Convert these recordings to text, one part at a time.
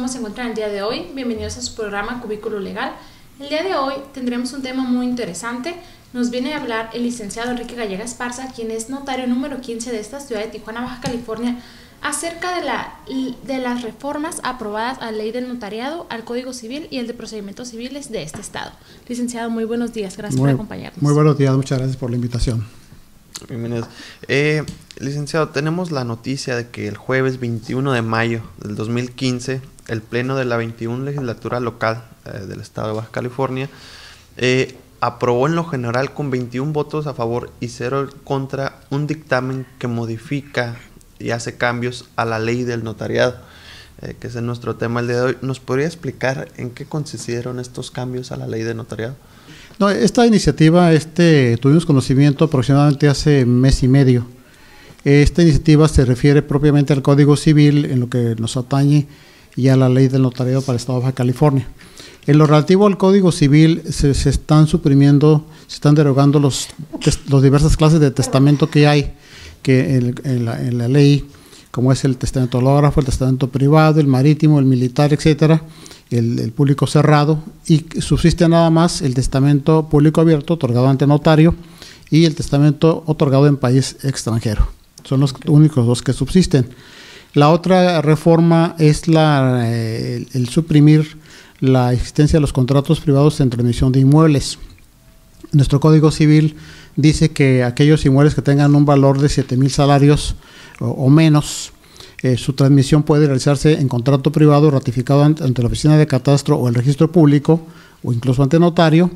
se encuentran el día de hoy? Bienvenidos a su programa Cubículo Legal. El día de hoy tendremos un tema muy interesante. Nos viene a hablar el licenciado Enrique Gallega Esparza, quien es notario número 15 de esta ciudad de Tijuana, Baja California, acerca de las reformas aprobadas a la ley del notariado, al Código Civil y el de procedimientos civiles de este estado. Licenciado, muy buenos días. Gracias por acompañarnos. Muy buenos días. Muchas gracias por la invitación. Bienvenidos. Licenciado, tenemos la noticia de que el jueves 21 de mayo del 2015, el Pleno de la 21 Legislatura Local del Estado de Baja California aprobó en lo general con 21 votos a favor y 0 contra un dictamen que modifica y hace cambios a la ley del notariado, que es nuestro tema el día de hoy. ¿Nos podría explicar en qué consistieron estos cambios a la ley del notariado? No, esta iniciativa tuvimos conocimiento aproximadamente hace mes y medio. Esta iniciativa se refiere propiamente al Código Civil en lo que nos atañe y a la ley del notariado para el Estado de Baja California. En lo relativo al Código Civil se están suprimiendo, se están derogando las diversas clases de testamento que hay en la ley, como es el testamento hológrafo, el testamento privado, el marítimo, el militar, etcétera, el público cerrado, y subsiste nada más el testamento público abierto otorgado ante notario y el testamento otorgado en país extranjero. Son los únicos dos que subsisten. La otra reforma es el suprimir la existencia de los contratos privados en transmisión de inmuebles. Nuestro Código Civil dice que aquellos inmuebles que tengan un valor de 7,000 salarios o menos, su transmisión puede realizarse en contrato privado ratificado ante la oficina de catastro o el registro público o incluso ante notario,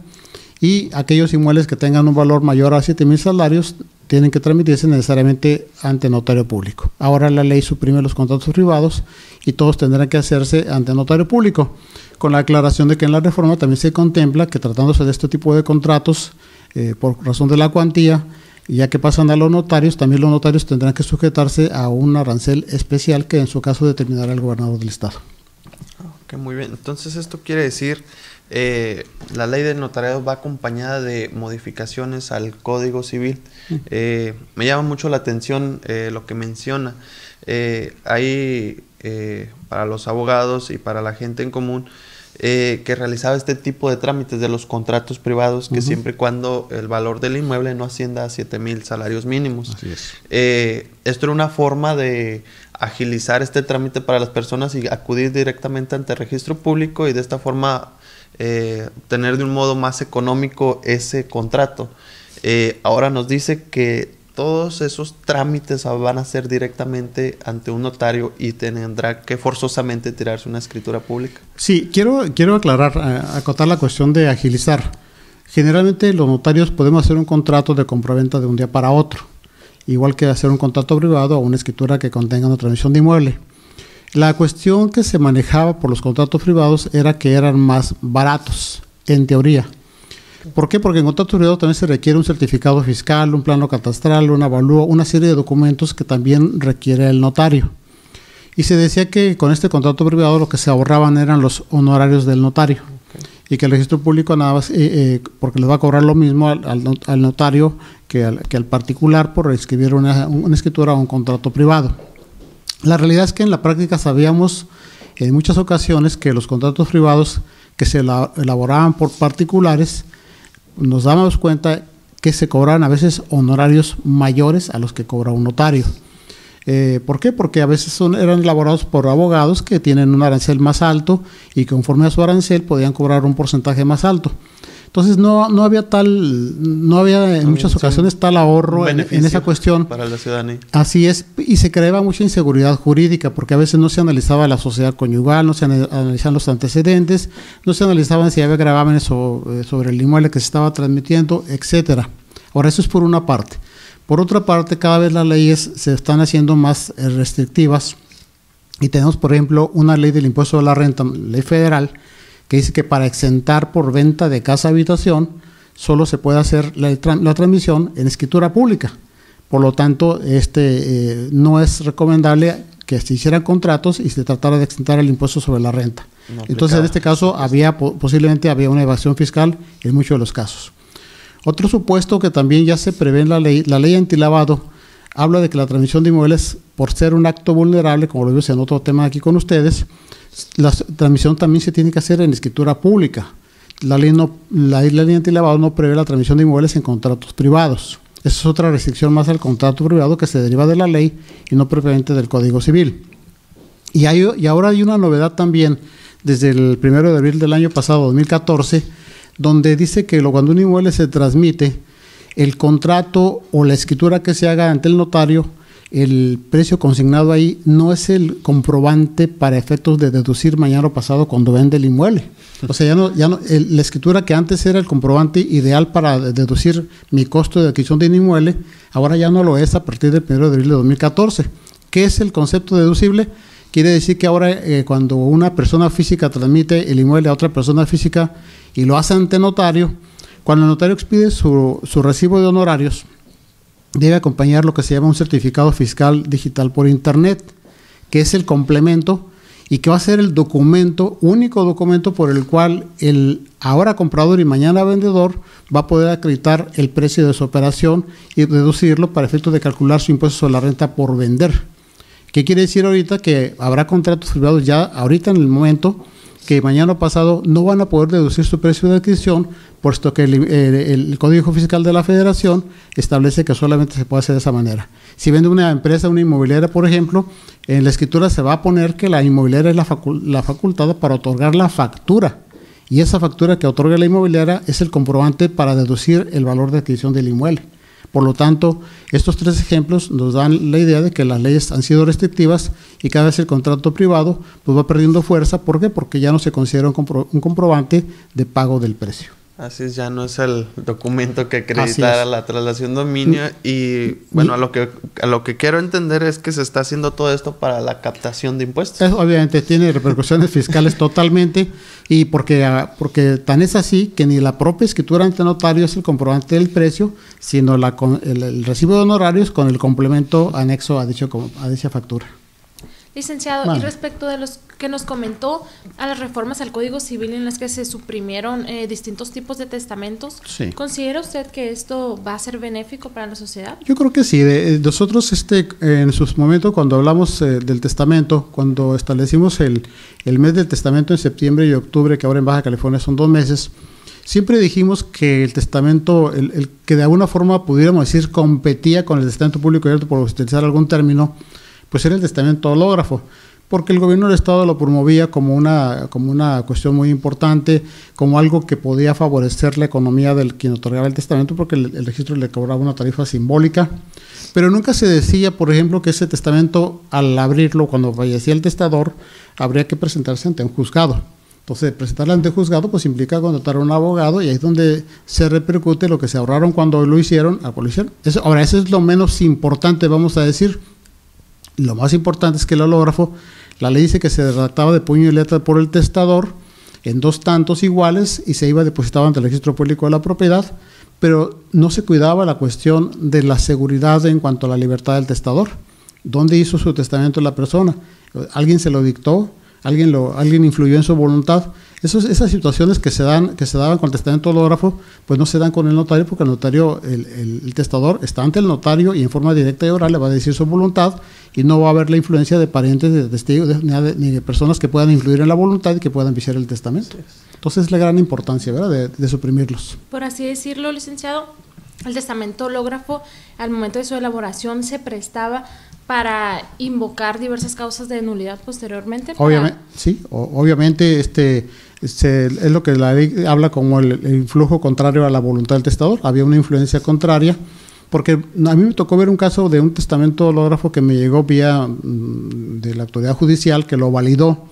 y aquellos inmuebles que tengan un valor mayor a 7,000 salarios tienen que transmitirse necesariamente ante notario público. Ahora la ley suprime los contratos privados y todos tendrán que hacerse ante notario público, con la aclaración de que en la reforma también se contempla que tratándose de este tipo de contratos, por razón de la cuantía, ya que pasan a los notarios, también los notarios tendrán que sujetarse a un arancel especial que en su caso determinará el gobernador del estado. Ok, muy bien. Entonces esto quiere decir, la ley del notariado va acompañada de modificaciones al Código Civil. Me llama mucho la atención lo que menciona. Hay para los abogados y para la gente en común que realizaba este tipo de trámites de los contratos privados, que siempre y cuando el valor del inmueble no ascienda a 7,000 salarios mínimos. Así es. Esto era una forma de agilizar este trámite para las personas y acudir directamente ante el registro público y de esta forma tener de un modo más económico ese contrato. Ahora nos dice que todos esos trámites van a ser directamente ante un notario y tendrá que forzosamente tirarse una escritura pública. Sí, quiero aclarar, acotar la cuestión de agilizar. Generalmente los notarios podemos hacer un contrato de compraventa de un día para otro, igual que hacer un contrato privado o una escritura que contenga una transmisión de inmueble. La cuestión que se manejaba por los contratos privados era que eran más baratos, en teoría. ¿Por qué? Porque en contrato privado también se requiere un certificado fiscal, un plano catastral, un avalúo, una serie de documentos que también requiere el notario. Y se decía que con este contrato privado lo que se ahorraban eran los honorarios del notario. Y que el registro público nada más, porque les va a cobrar lo mismo al notario que al particular por escribir una escritura o un contrato privado. La realidad es que en la práctica sabíamos en muchas ocasiones que los contratos privados que se elaboraban por particulares, nos dábamos cuenta que se cobraban a veces honorarios mayores a los que cobra un notario. ¿Por qué? Porque a veces eran elaborados por abogados que tienen un arancel más alto y conforme a su arancel podían cobrar un porcentaje más alto. Entonces no había en muchas ocasiones tal ahorro en esa cuestión. Para la ciudadanía. Así es, y se creaba mucha inseguridad jurídica porque a veces no se analizaba la sociedad conyugal, no se analizaban los antecedentes, no se analizaban si había gravámenes sobre el inmueble que se estaba transmitiendo, etcétera. Ahora, eso es por una parte. Por otra parte, cada vez las leyes se están haciendo más restrictivas y tenemos, por ejemplo, una ley del impuesto a la renta, ley federal, que dice que para exentar por venta de casa-habitación solo se puede hacer la transmisión en escritura pública. Por lo tanto, no es recomendable que se hicieran contratos y se tratara de exentar el impuesto sobre la renta. No, entonces, en este caso, posiblemente había una evasión fiscal en muchos de los casos. Otro supuesto que también ya se prevé en la ley antilavado habla de que la transmisión de inmuebles, por ser un acto vulnerable, como lo vimos en otro tema aquí con ustedes, la transmisión también se tiene que hacer en escritura pública. La ley antilavado no prevé la transmisión de inmuebles en contratos privados. Esa es otra restricción más al contrato privado que se deriva de la ley y no propiamente del Código Civil. Y ahora hay una novedad también, desde el 1 de abril del año pasado, 2014, donde dice que cuando un inmueble se transmite, el contrato o la escritura que se haga ante el notario, el precio consignado ahí no es el comprobante para efectos de deducir mañana o pasado cuando vende el inmueble. O sea, la escritura que antes era el comprobante ideal para deducir mi costo de adquisición de un inmueble, ahora ya no lo es a partir del 1 de abril de 2014. ¿Qué es el concepto deducible? Quiere decir que ahora cuando una persona física transmite el inmueble a otra persona física y lo hace ante notario, cuando el notario expide su recibo de honorarios, debe acompañar lo que se llama un certificado fiscal digital por internet, que es el complemento y que va a ser el único documento por el cual el ahora comprador y mañana vendedor va a poder acreditar el precio de su operación y deducirlo para efectos de calcular su impuesto sobre la renta por vender. ¿Qué quiere decir ahorita? Que habrá contratos privados ya ahorita en el momento que mañana o pasado no van a poder deducir su precio de adquisición, puesto que el Código Fiscal de la Federación establece que solamente se puede hacer de esa manera. Si vende una empresa, una inmobiliaria, por ejemplo, en la escritura se va a poner que la inmobiliaria es la facultada para otorgar la factura, y esa factura que otorga la inmobiliaria es el comprobante para deducir el valor de adquisición del inmueble. Por lo tanto, estos tres ejemplos nos dan la idea de que las leyes han sido restrictivas y cada vez el contrato privado pues va perdiendo fuerza. ¿Por qué? Porque ya no se considera un comprobante de pago del precio. Así es, ya no es el documento que acreditara la traslación de dominio. Y bueno, a lo que quiero entender es que se está haciendo todo esto para la captación de impuestos. Eso obviamente tiene repercusiones fiscales totalmente, y porque tan es así que ni la propia escritura ante notario es el comprobante del precio, sino el recibo de honorarios con el complemento anexo a dicha factura. Licenciado, vale. Y respecto de los que nos comentó a las reformas al Código Civil en las que se suprimieron distintos tipos de testamentos, sí. ¿Considera usted que esto va a ser benéfico para la sociedad? Yo creo que sí. Nosotros en sus momentos cuando hablamos del testamento, cuando establecimos el mes del testamento en septiembre y octubre, que ahora en Baja California son 2 meses, siempre dijimos que el testamento, el que de alguna forma pudiéramos decir competía con el testamento público abierto, por utilizar algún término, pues era el testamento hológrafo, porque el gobierno del Estado lo promovía como una cuestión muy importante, como algo que podía favorecer la economía del quien otorgaba el testamento, porque el registro le cobraba una tarifa simbólica, pero nunca se decía, por ejemplo, que ese testamento, al abrirlo, cuando fallecía el testador, habría que presentarse ante un juzgado. Entonces, presentarlo ante un juzgado pues implica contratar a un abogado, y ahí es donde se repercute lo que se ahorraron cuando lo hicieron. Ahora, eso es lo menos importante, vamos a decir. Lo más importante es que el hológrafo, la ley dice que se redactaba de puño y letra por el testador en 2 tantos iguales y se iba depositado ante el registro público de la propiedad, pero no se cuidaba la cuestión de la seguridad en cuanto a la libertad del testador. ¿Dónde hizo su testamento la persona? ¿Alguien se lo dictó? ¿Alguien influyó en su voluntad? Esas situaciones que se daban con el testamento hológrafo, pues no se dan con el notario, porque el notario, el testador está ante el notario y en forma directa y oral le va a decir su voluntad, y no va a haber la influencia de parientes, de testigos, ni de personas que puedan influir en la voluntad y que puedan viciar el testamento. Entonces es la gran importancia, ¿verdad?, de suprimirlos. Por así decirlo, licenciado, el testamento hológrafo al momento de su elaboración se prestaba para invocar diversas causas de nulidad posteriormente. Obviamente, sí, obviamente es lo que la ley habla como el influjo contrario a la voluntad del testador. Había una influencia contraria, porque a mí me tocó ver un caso de un testamento hológrafo que me llegó vía de la autoridad judicial, que lo validó,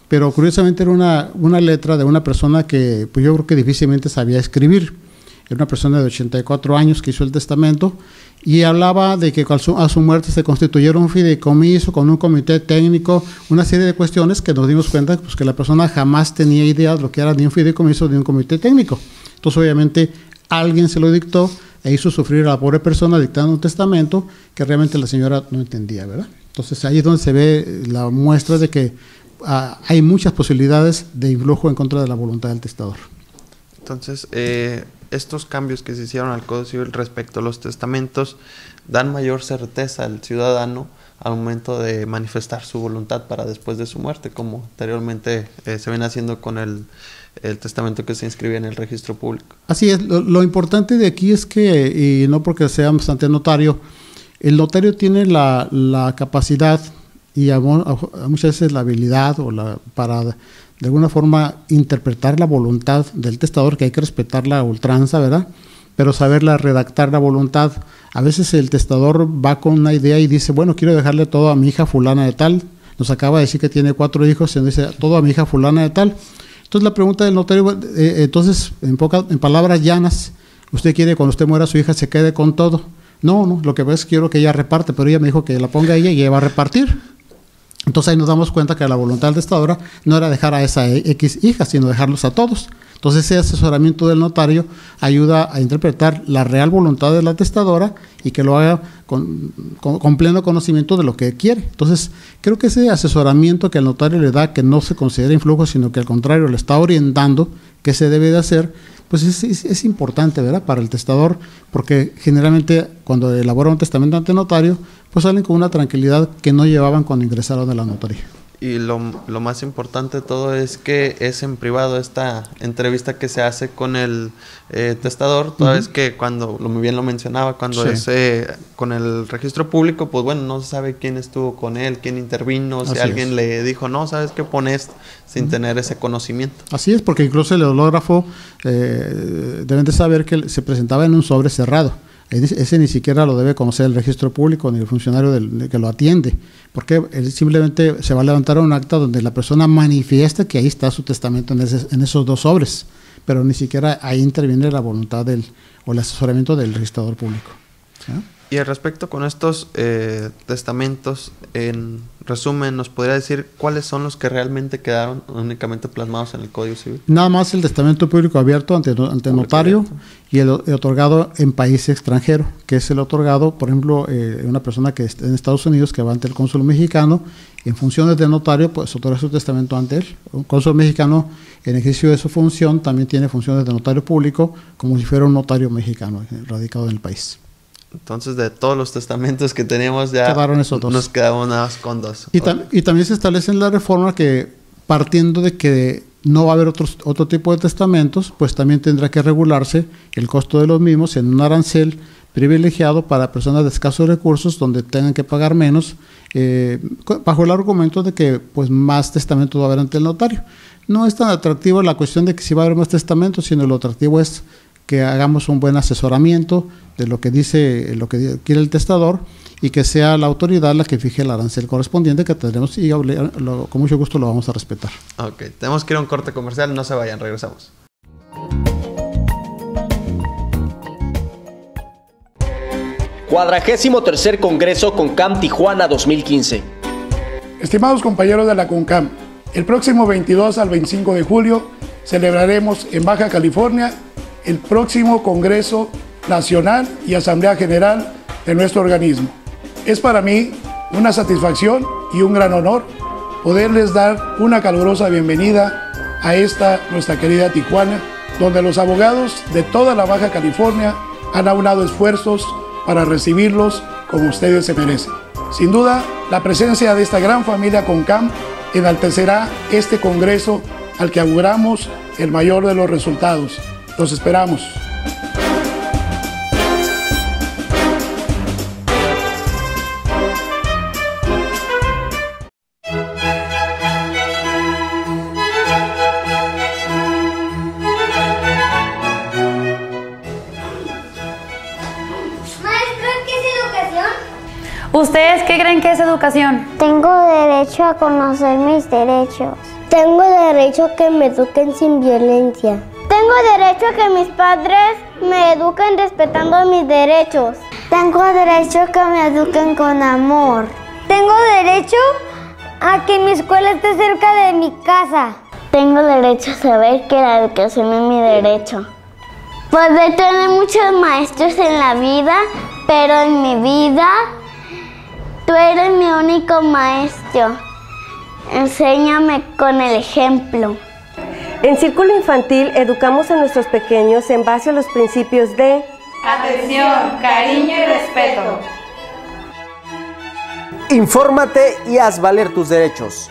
pero curiosamente era una letra de una persona que pues yo creo que difícilmente sabía escribir. Era una persona de 84 años que hizo el testamento, y hablaba de que a su muerte se constituyera un fideicomiso con un comité técnico, una serie de cuestiones que nos dimos cuenta pues, que la persona jamás tenía idea de lo que era ni un fideicomiso ni un comité técnico. Entonces obviamente alguien se lo dictó e hizo sufrir a la pobre persona dictando un testamento que realmente la señora no entendía, ¿verdad? Entonces ahí es donde se ve la muestra de que hay muchas posibilidades de influjo en contra de la voluntad del testador. Entonces, estos cambios que se hicieron al Código Civil respecto a los testamentos dan mayor certeza al ciudadano al momento de manifestar su voluntad para después de su muerte, como anteriormente se viene haciendo con el testamento que se inscribía en el registro público. Así es, lo importante de aquí es que, y no porque seamos ante notario, el notario tiene la capacidad y muchas veces la habilidad para de alguna forma interpretar la voluntad del testador, que hay que respetarla a ultranza, ¿verdad? Pero saberla redactar la voluntad. A veces el testador va con una idea y dice, bueno, quiero dejarle todo a mi hija fulana de tal. Nos acaba de decir que tiene 4 hijos y nos dice, todo a mi hija fulana de tal. Entonces la pregunta del notario, entonces en palabras llanas, ¿usted quiere cuando usted muera su hija se quede con todo? No, lo que pasa es que quiero que ella reparte, pero ella me dijo que la ponga ella y ella va a repartir. Entonces ahí nos damos cuenta que la voluntad del testador no era dejar a esa X hija, sino dejarlos a todos. Entonces ese asesoramiento del notario ayuda a interpretar la real voluntad de la testadora y que lo haga con pleno conocimiento de lo que quiere. Entonces creo que ese asesoramiento que el notario le da, que no se considera influjo, sino que al contrario le está orientando qué se debe de hacer, pues es importante, ¿verdad?, para el testador, porque generalmente cuando elabora un testamento ante notario, pues salen con una tranquilidad que no llevaban cuando ingresaron a la notaría. Y lo más importante de todo es que es en privado esta entrevista que se hace con el testador, toda vez que cuando, muy bien lo mencionaba, cuando es con el registro público, pues bueno, no se sabe quién estuvo con él, quién intervino, si alguien le dijo, no, ¿sabes qué? Pones sin tener ese conocimiento. Así es, porque incluso el hológrafo deben de saber que se presentaba en un sobre cerrado. Ese ni siquiera lo debe conocer el registro público ni el funcionario que lo atiende, porque él simplemente se va a levantar un acta donde la persona manifiesta que ahí está su testamento en esos 2 sobres, pero ni siquiera ahí interviene la voluntad o el asesoramiento del registrador público. ¿Sí? Y al respecto con estos testamentos, en resumen, ¿nos podría decir cuáles son los que realmente quedaron únicamente plasmados en el Código Civil? Nada más el testamento público abierto ante notario y el otorgado en país extranjero, que es el otorgado, por ejemplo, una persona que está en Estados Unidos que va ante el cónsul mexicano, en funciones de notario, pues otorga su testamento ante él. Un cónsul mexicano, en ejercicio de su función, también tiene funciones de notario público, como si fuera un notario mexicano radicado en el país. Entonces, de todos los testamentos que teníamos, ya quedaron esos 2. Nos quedamos nada más con 2. Y también se establece en la reforma que, partiendo de que no va a haber otro tipo de testamentos, pues también tendrá que regularse el costo de los mismos en un arancel privilegiado para personas de escasos recursos, donde tengan que pagar menos, bajo el argumento de que pues más testamentos va a haber ante el notario. No es tan atractivo la cuestión de que si va a haber más testamentos, sino lo atractivo es que hagamos un buen asesoramiento de lo que dice, lo que quiere el testador, y que sea la autoridad la que fije el arancel correspondiente que tendremos, y con mucho gusto lo vamos a respetar. Ok, tenemos que ir a un corte comercial, no se vayan, regresamos. º Congreso CONCAM Tijuana 2015. Estimados compañeros de la CONCAM, el próximo 22 al 25 de julio celebraremos en Baja California el próximo Congreso Nacional y Asamblea General de nuestro organismo. Es para mí una satisfacción y un gran honor poderles dar una calurosa bienvenida a esta nuestra querida Tijuana, donde los abogados de toda la Baja California han aunado esfuerzos para recibirlos como ustedes se merecen. Sin duda, la presencia de esta gran familia CONCAM enaltecerá este Congreso al que auguramos el mayor de los resultados. Los esperamos. ¿Ustedes qué creen que es educación? Tengo derecho a conocer mis derechos. Tengo derecho a que me eduquen sin violencia. Tengo derecho a que mis padres me eduquen respetando mis derechos. Tengo derecho a que me eduquen con amor. Tengo derecho a que mi escuela esté cerca de mi casa. Tengo derecho a saber que la educación es mi derecho. Podré tener muchos maestros en la vida, pero en mi vida tú eres mi único maestro. Enséñame con el ejemplo. En Círculo Infantil educamos a nuestros pequeños en base a los principios de atención, cariño y respeto. Infórmate y haz valer tus derechos.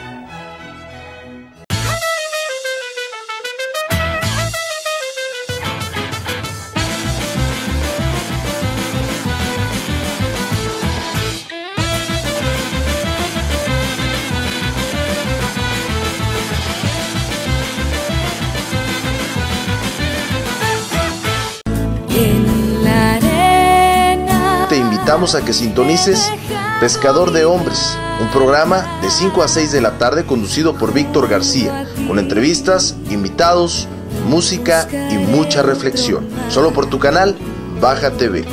Te invitamos a que sintonices Pescador de Hombres, un programa de 5 a 6 de la tarde conducido por Víctor García, con entrevistas, invitados, música y mucha reflexión. Solo por tu canal, Baja TV.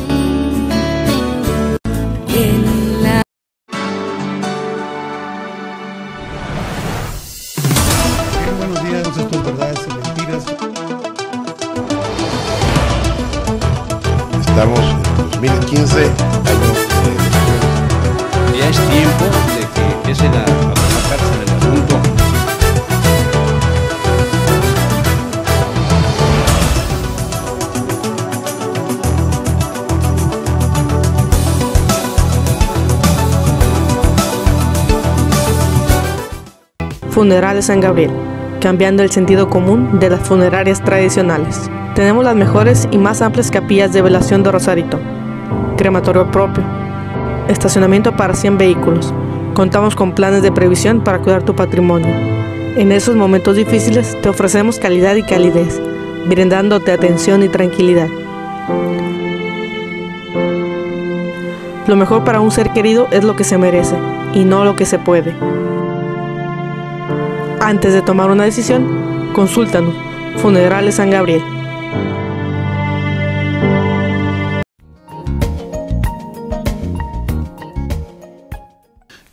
Buenos días, esto es Verdades y Mentiras. Estamos en 2015, año ya es tiempo de que empiecen a trabajarse en el asunto. Funerales San Gabriel, cambiando el sentido común de las funerarias tradicionales. Tenemos las mejores y más amplias capillas de velación de Rosarito, crematorio propio, estacionamiento para 100 vehículos. Contamos con planes de previsión para cuidar tu patrimonio. En esos momentos difíciles te ofrecemos calidad y calidez, brindándote atención y tranquilidad. Lo mejor para un ser querido es lo que se merece y no lo que se puede. Antes de tomar una decisión, consúltanos. Funerales San Gabriel.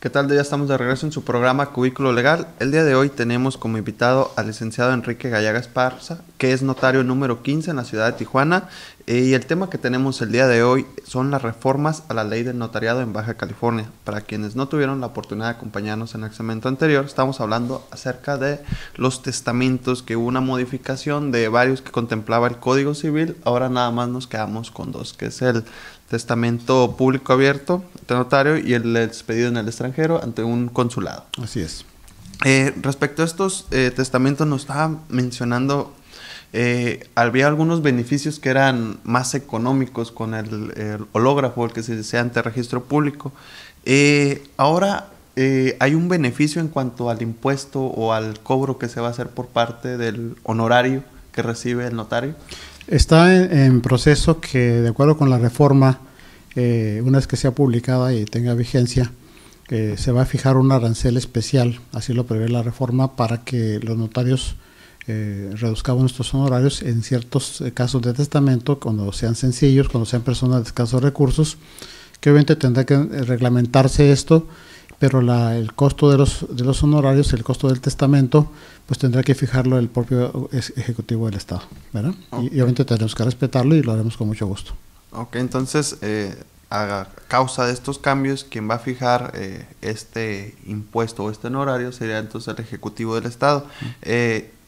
¿Qué tal? Ya estamos de regreso en su programa Cubículo Legal. El día de hoy tenemos como invitado al licenciado Enrique Gallega Esparza, que es notario número 15 en la ciudad de Tijuana. Y el tema que tenemos el día de hoy son las reformas a la ley del notariado en Baja California. Para quienes no tuvieron la oportunidad de acompañarnos en el segmento anterior, estamos hablando acerca de los testamentos, que hubo una modificación de varios que contemplaba el Código Civil. Ahora nada más nos quedamos con dos, que es el testamento público abierto de notario y el expedido en el extranjero ante un consulado. Así es. Respecto a estos testamentos, nos estaba mencionando, había algunos beneficios que eran más económicos con el hológrafo, el que se desea ante registro público. Ahora hay un beneficio en cuanto al impuesto o al cobro que se va a hacer por parte del honorario que recibe el notario. Está en proceso que, de acuerdo con la reforma, una vez que sea publicada y tenga vigencia, se va a fijar un arancel especial, así lo prevé la reforma, para que los notarios reduzcamos nuestros honorarios en ciertos casos de testamento, cuando sean sencillos, cuando sean personas de escasos recursos, que obviamente tendrá que reglamentarse esto, pero el costo de los honorarios, el costo del testamento, pues tendrá que fijarlo el propio Ejecutivo del Estado, ¿verdad? Okay. Y obviamente tenemos que respetarlo y lo haremos con mucho gusto. Ok, entonces, a causa de estos cambios, quien va a fijar este impuesto o este honorario sería entonces el Ejecutivo del Estado.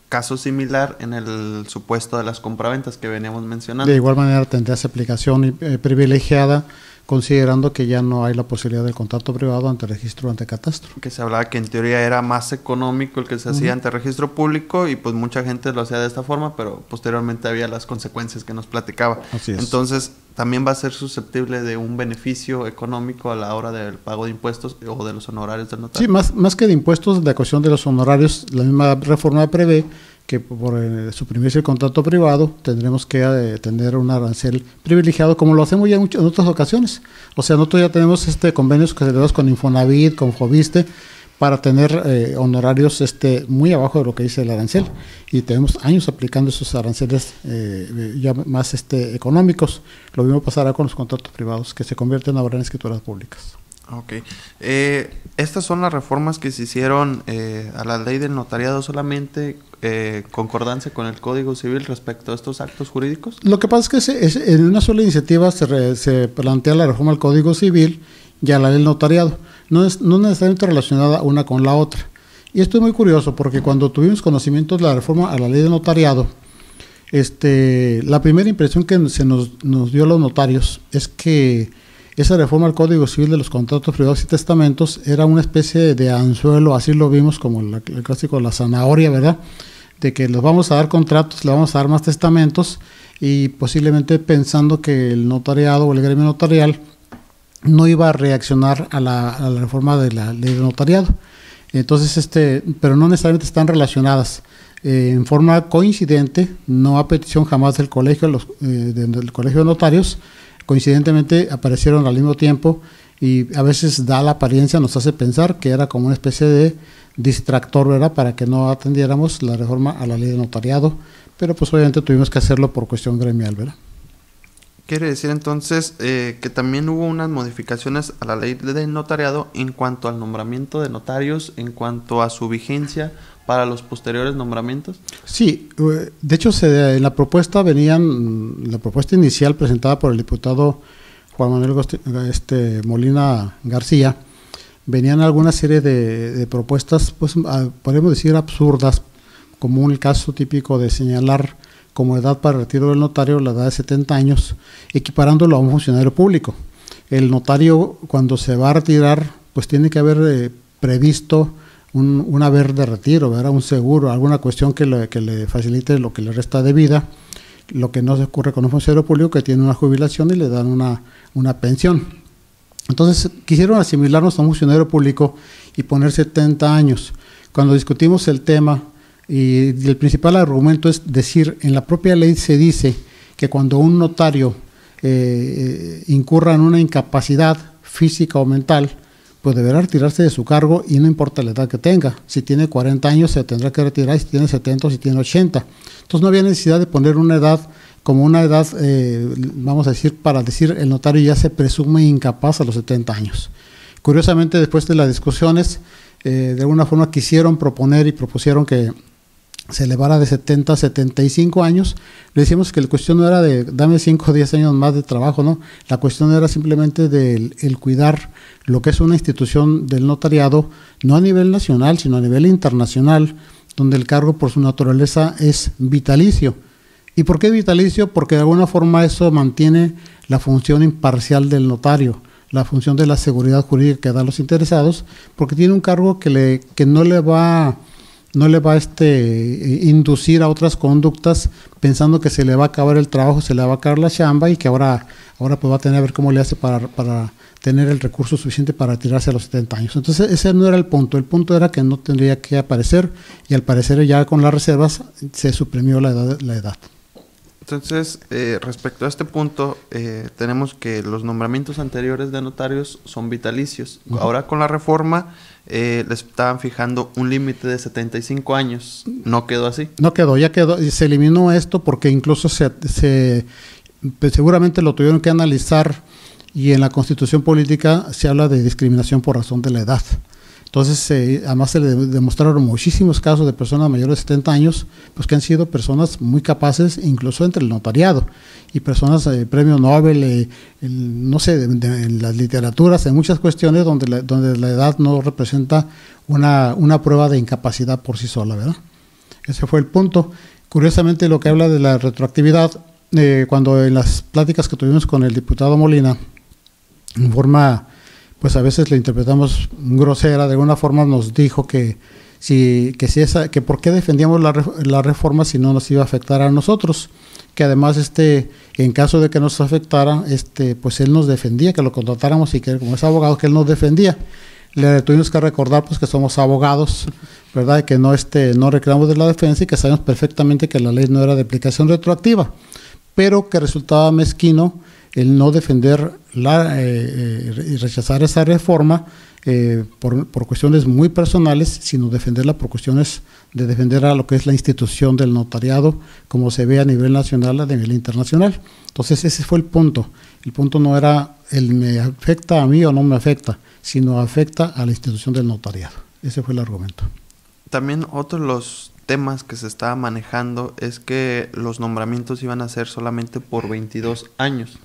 Caso similar en el supuesto de las compraventas que veníamos mencionando. De igual manera tendrá esa aplicación privilegiada, considerando que ya no hay la posibilidad del contrato privado ante registro ante catastro. Que se hablaba que en teoría era más económico el que se hacía ante registro público y pues mucha gente lo hacía de esta forma, pero posteriormente había las consecuencias que nos platicaba. Así es. Entonces también va a ser susceptible de un beneficio económico a la hora del pago de impuestos o de los honorarios del notario. Sí, más que de impuestos, de cuestión de los honorarios, la misma reforma prevé que por suprimirse el contrato privado tendremos que tener un arancel privilegiado, como lo hacemos ya en otras ocasiones. O sea, nosotros ya tenemos convenios que celebramos con Infonavit, con Fobiste, para tener honorarios muy abajo de lo que dice el arancel, y tenemos años aplicando esos aranceles ya más económicos. Lo mismo pasará con los contratos privados, que se convierten ahora en escrituras públicas. Ok. Estas son las reformas que se hicieron a la ley del notariado, solamente concordancia con el Código Civil respecto a estos actos jurídicos. Lo que pasa es que en una sola iniciativa se plantea la reforma al Código Civil y a la ley del notariado, no necesariamente relacionada una con la otra. Y esto es muy curioso, porque cuando tuvimos conocimiento de la reforma a la ley del notariado, la primera impresión que se nos dio a los notarios es que esa reforma al Código Civil de los contratos privados y testamentos era una especie de anzuelo, así lo vimos como el clásico de la zanahoria, ¿verdad? De que les vamos a dar contratos, le vamos a dar más testamentos, y posiblemente pensando que el notariado o el gremio notarial no iba a reaccionar a la reforma de la ley de notariado. Entonces, pero no necesariamente están relacionadas. En forma coincidente, no a petición jamás del colegio, del colegio de notarios, coincidentemente aparecieron al mismo tiempo, y a veces da la apariencia, nos hace pensar que era como una especie de distractor, ¿verdad?, para que no atendiéramos la reforma a la ley de notariado, pero pues obviamente tuvimos que hacerlo por cuestión gremial, ¿verdad? Quiere decir entonces que también hubo unas modificaciones a la ley de notariado en cuanto al nombramiento de notarios, en cuanto a su vigencia para los posteriores nombramientos. Sí, de hecho en la propuesta la propuesta inicial presentada por el diputado Juan Manuel Molina García, venían alguna serie de propuestas, pues podemos decir absurdas, como el caso típico de señalar como edad para el retiro del notario la edad de 70 años, equiparándolo a un funcionario público. El notario, cuando se va a retirar, pues tiene que haber previsto un haber de retiro, ¿verdad?, un seguro, alguna cuestión que le facilite lo que le resta de vida, lo que no se ocurre con un funcionario público que tiene una jubilación y le dan una pensión. Entonces quisieron asimilarnos a un funcionario público y poner 70 años. Cuando discutimos el tema, y el principal argumento es decir, en la propia ley se dice que cuando un notario incurra en una incapacidad física o mental, pues deberá retirarse de su cargo, y no importa la edad que tenga. Si tiene 40 años se tendrá que retirar, si tiene 70 o si tiene 80. Entonces no había necesidad de poner una edad como una edad, vamos a decir, para decir el notario ya se presume incapaz a los 70 años. Curiosamente, después de las discusiones, de alguna forma quisieron proponer y propusieron que se elevara de 70 a 75 años. Le decimos que la cuestión no era de dame 5 o 10 años más de trabajo, ¿no? La cuestión era simplemente de el cuidar lo que es una institución del notariado, no a nivel nacional, sino a nivel internacional, donde el cargo por su naturaleza es vitalicio. ¿Y por qué vitalicio? Porque de alguna forma eso mantiene la función imparcial del notario, la función de la seguridad jurídica que da a los interesados, porque tiene un cargo que no le va a inducir a otras conductas pensando que se le va a acabar el trabajo, se le va a acabar la chamba, y que ahora pues va a tener a ver cómo le hace para tener el recurso suficiente para retirarse a los 70 años. Entonces ese no era el punto era que no tendría que aparecer, y al parecer ya con las reservas se suprimió la edad. Entonces, respecto a este punto, tenemos que los nombramientos anteriores de notarios son vitalicios. Ahora con la reforma les estaban fijando un límite de 75 años. ¿No quedó así? No quedó, ya quedó. Se eliminó esto porque incluso pues seguramente lo tuvieron que analizar, y en la Constitución Política se habla de discriminación por razón de la edad. Entonces, además se le demostraron muchísimos casos de personas mayores de 70 años, pues que han sido personas muy capaces, incluso entre el notariado, y personas premio Nobel, no sé, en las literaturas, en muchas cuestiones donde la edad no representa una prueba de incapacidad por sí sola, ¿verdad? Ese fue el punto. Curiosamente, lo que habla de la retroactividad, cuando en las pláticas que tuvimos con el diputado Molina, en forma, pues a veces le interpretamos grosera, de alguna forma nos dijo que por qué defendíamos la reforma si no nos iba a afectar a nosotros, que además en caso de que nos afectara, pues él nos defendía, que lo contratáramos, y que como es abogado que él nos defendía. Le tuvimos que recordar pues que somos abogados, ¿verdad? Y que no recreamos de la defensa, y que sabemos perfectamente que la ley no era de aplicación retroactiva, pero que resultaba mezquino el no defender y rechazar esa reforma por cuestiones muy personales, sino defenderla por cuestiones de defender a lo que es la institución del notariado, como se ve a nivel nacional, a nivel internacional. Entonces ese fue el punto. El punto no era el me afecta a mí o no me afecta, sino afecta a la institución del notariado. Ese fue el argumento. También otro de los temas que se estaba manejando es que los nombramientos iban a ser solamente por 22 años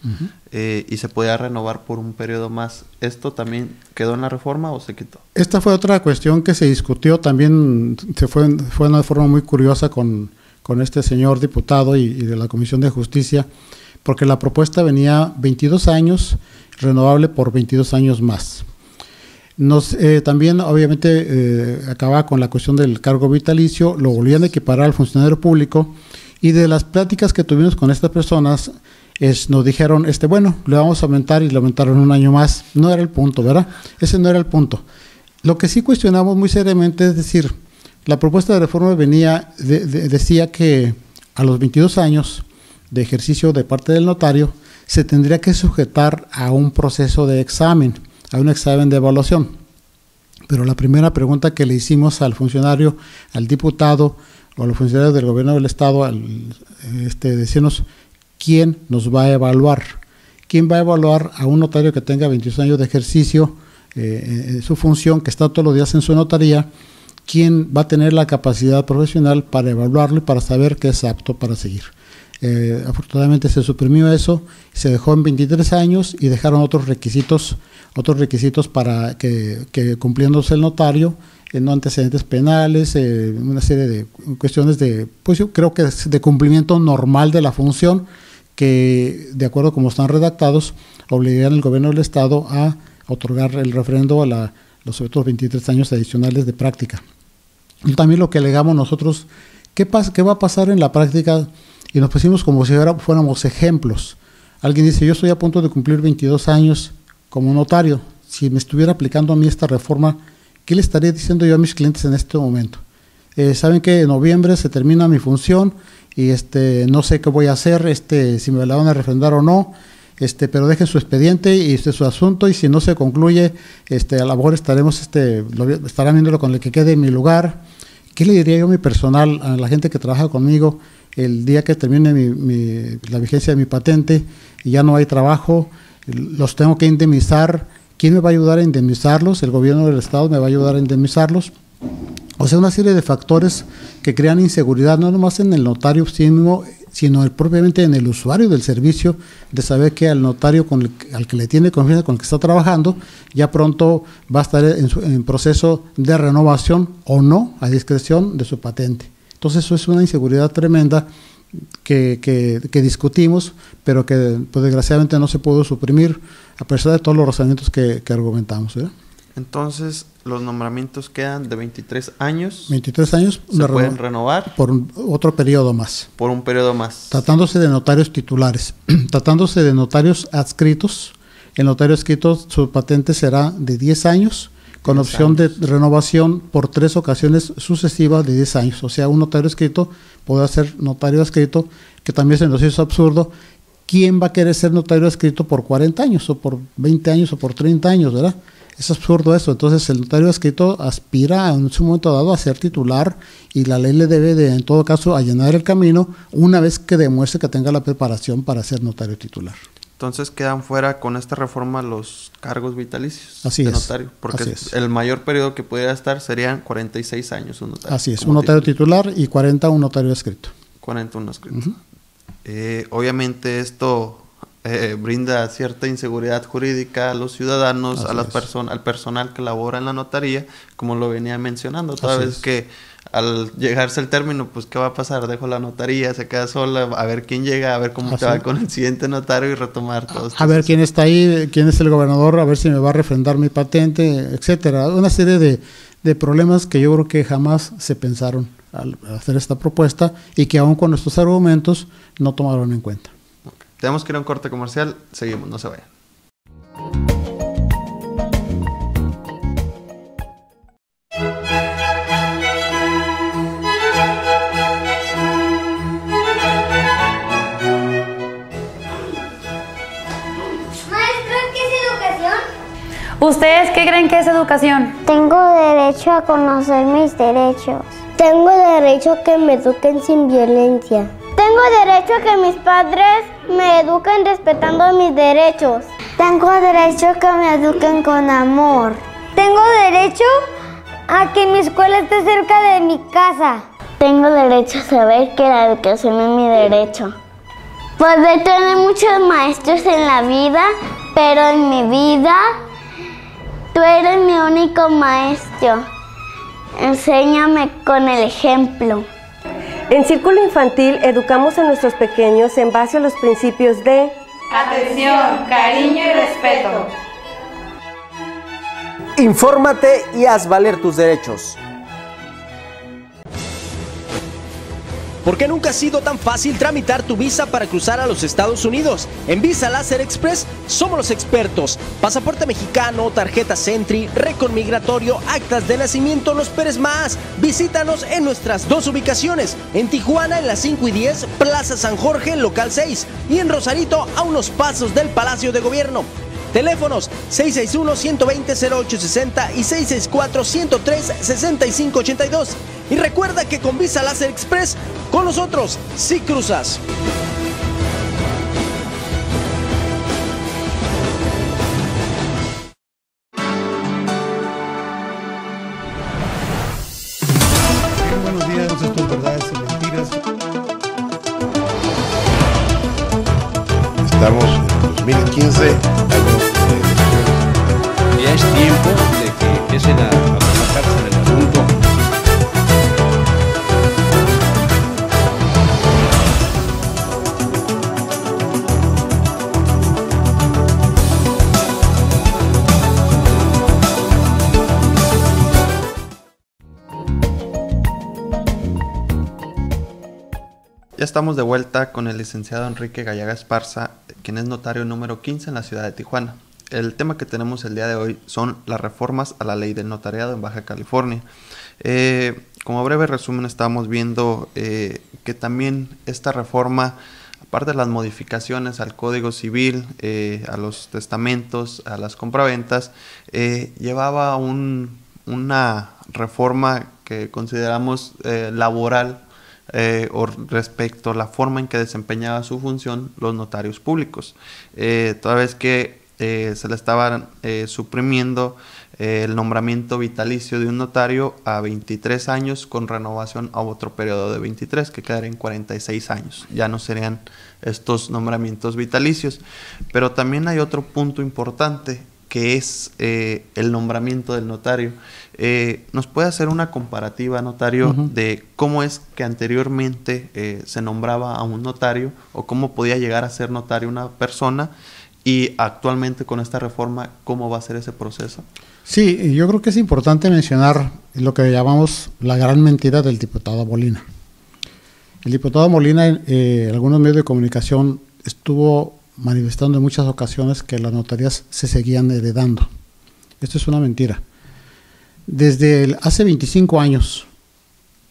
y se podía renovar por un periodo más. ¿Esto también quedó en la reforma o se quitó? Esta fue otra cuestión que se discutió también, fue una forma muy curiosa con este señor diputado y de la Comisión de Justicia, porque la propuesta venía 22 años, renovable por 22 años más. También, obviamente, acababa con la cuestión del cargo vitalicio, lo volvían a equiparar al funcionario público, y de las pláticas que tuvimos con estas personas, nos dijeron, bueno, le vamos a aumentar, y le aumentaron un año más. No era el punto, ¿verdad? Ese no era el punto. Lo que sí cuestionamos muy seriamente es decir, la propuesta de reforma decía que a los 22 años de ejercicio de parte del notario, se tendría que sujetar a un proceso de examen, a un examen de evaluación. Pero la primera pregunta que le hicimos al funcionario, al diputado o a los funcionarios del gobierno del estado, decirnos quién nos va a evaluar. ¿Quién va a evaluar a un notario que tenga 22 años de ejercicio en su función, que está todos los días en su notaría? ¿Quién va a tener la capacidad profesional para evaluarlo y para saber que es apto para seguir? Afortunadamente se suprimió eso, se dejó en 23 años y dejaron otros requisitos para que cumpliéndose el notario, no antecedentes penales, una serie de cuestiones pues yo creo que es de cumplimiento normal de la función, que de acuerdo como están redactados, obligarían al gobierno del estado a otorgar el refrendo a los otros 23 años adicionales de práctica. Y también lo que alegamos nosotros, ¿qué va a pasar en la práctica? Y nos pusimos como si fuéramos ejemplos. Alguien dice, yo estoy a punto de cumplir 22 años como notario. Si me estuviera aplicando a mí esta reforma, ¿qué le estaría diciendo yo a mis clientes en este momento? Saben que en noviembre se termina mi función y no sé qué voy a hacer, si me la van a refrendar o no, pero dejen su expediente y su asunto, y si no se concluye, a lo mejor estarán viéndolo con el que quede en mi lugar. ¿Qué le diría yo a mi personal, a la gente que trabaja conmigo, el día que termine la vigencia de mi patente y ya no hay trabajo, los tengo que indemnizar? ¿Quién me va a ayudar a indemnizarlos? El gobierno del estado me va a ayudar a indemnizarlos. O sea, una serie de factores que crean inseguridad, no nomás en el notario, sino propiamente en el usuario del servicio, de saber que al notario al que le tiene confianza, con el que está trabajando, ya pronto va a estar en proceso de renovación o no, a discreción de su patente. Entonces eso es una inseguridad tremenda que discutimos, pero que pues, desgraciadamente no se pudo suprimir a pesar de todos los razonamientos que argumentamos. Entonces, los nombramientos quedan de 23 años. 23 años. ¿Se pueden renovar? Por otro periodo más. Por un periodo más. Tratándose de notarios titulares. Tratándose de notarios adscritos, el notario adscrito, su patente será de 10 años, con opción de renovación por 3 ocasiones sucesivas de 10 años. O sea, un notario adscrito podrá ser notario adscrito, que también se nos hizo absurdo. ¿Quién va a querer ser notario adscrito por 40 años, o por 20 años, o por 30 años, verdad? Es absurdo eso. Entonces el notario adscrito aspira en su momento dado a ser titular, y la ley le debe en todo caso allanar el camino una vez que demuestre que tenga la preparación para ser notario titular. Entonces quedan fuera con esta reforma los cargos vitalicios de notario, porque el mayor periodo que pudiera estar serían 46 años un notario. Así es, un notario titular y 40 un notario adscrito. 40 un adscrito. Obviamente esto brinda cierta inseguridad jurídica a los ciudadanos, al personal que labora en la notaría, como lo venía mencionando, toda vez que al llegarse el término, pues ¿qué va a pasar? Dejo la notaría, se queda sola, a ver quién llega, a ver cómo te va con el siguiente notario y retomar todo esto. A ver quién está ahí, quién es el gobernador, a ver si me va a refrendar mi patente, etcétera. Una serie de problemas que yo creo que jamás se pensaron al hacer esta propuesta, y que aún con nuestros argumentos no tomaron en cuenta. Tenemos que ir a un corte comercial, seguimos, no se vayan. Maestra, ¿qué es educación? ¿Ustedes qué creen que es educación? Tengo derecho a conocer mis derechos. Tengo derecho a que me eduquen sin violencia. Tengo derecho a que mis padres me eduquen respetando mis derechos. Tengo derecho a que me eduquen con amor. Tengo derecho a que mi escuela esté cerca de mi casa. Tengo derecho a saber que la educación es mi derecho. Poder tener muchos maestros en la vida, pero en mi vida tú eres mi único maestro. Enséñame con el ejemplo. En Círculo Infantil educamos a nuestros pequeños en base a los principios de atención, cariño y respeto. Infórmate y haz valer tus derechos. ¿Por qué nunca ha sido tan fácil tramitar tu visa para cruzar a los Estados Unidos? En Visa Láser Express somos los expertos. Pasaporte mexicano, tarjeta Sentry, récord migratorio, actas de nacimiento, no esperes más. Visítanos en nuestras 2 ubicaciones. En Tijuana en las 5 y 10, Plaza San Jorge, local 6. Y en Rosarito a unos pasos del Palacio de Gobierno. Teléfonos 661-120-0860 y 664-103-6582. Y recuerda que con Visa Láser Express, con nosotros sí cruzas. Buenos días, esto es Verdades y Mentiras. Estamos en 2015, Ya es tiempo de que empiecen a trabajarse en el asunto. Ya estamos de vuelta con el licenciado Enrique Gallaga Esparza, quien es notario número 15 en la ciudad de Tijuana. El tema que tenemos el día de hoy son las reformas a la ley del notariado en Baja California. Como breve resumen, estamos viendo que también esta reforma, aparte de las modificaciones al Código Civil, a los testamentos, a las compraventas, llevaba una reforma que consideramos laboral, o respecto a la forma en que desempeñaba su función los notarios públicos, toda vez que se le estaban suprimiendo el nombramiento vitalicio de un notario a 23 años con renovación a otro periodo de 23, que quedaría en 46 años. Ya no serían estos nombramientos vitalicios. Pero también hay otro punto importante, que es el nombramiento del notario. ¿Nos puede hacer una comparativa, notario, de cómo es que anteriormente se nombraba a un notario o cómo podía llegar a ser notario una persona y actualmente con esta reforma, cómo va a ser ese proceso? Sí, yo creo que es importante mencionar lo que llamamos la gran mentira del diputado Molina. El diputado Molina en algunos medios de comunicación estuvo manifestando en muchas ocasiones que las notarías se seguían heredando. Esto es una mentira. Desde hace 25 años,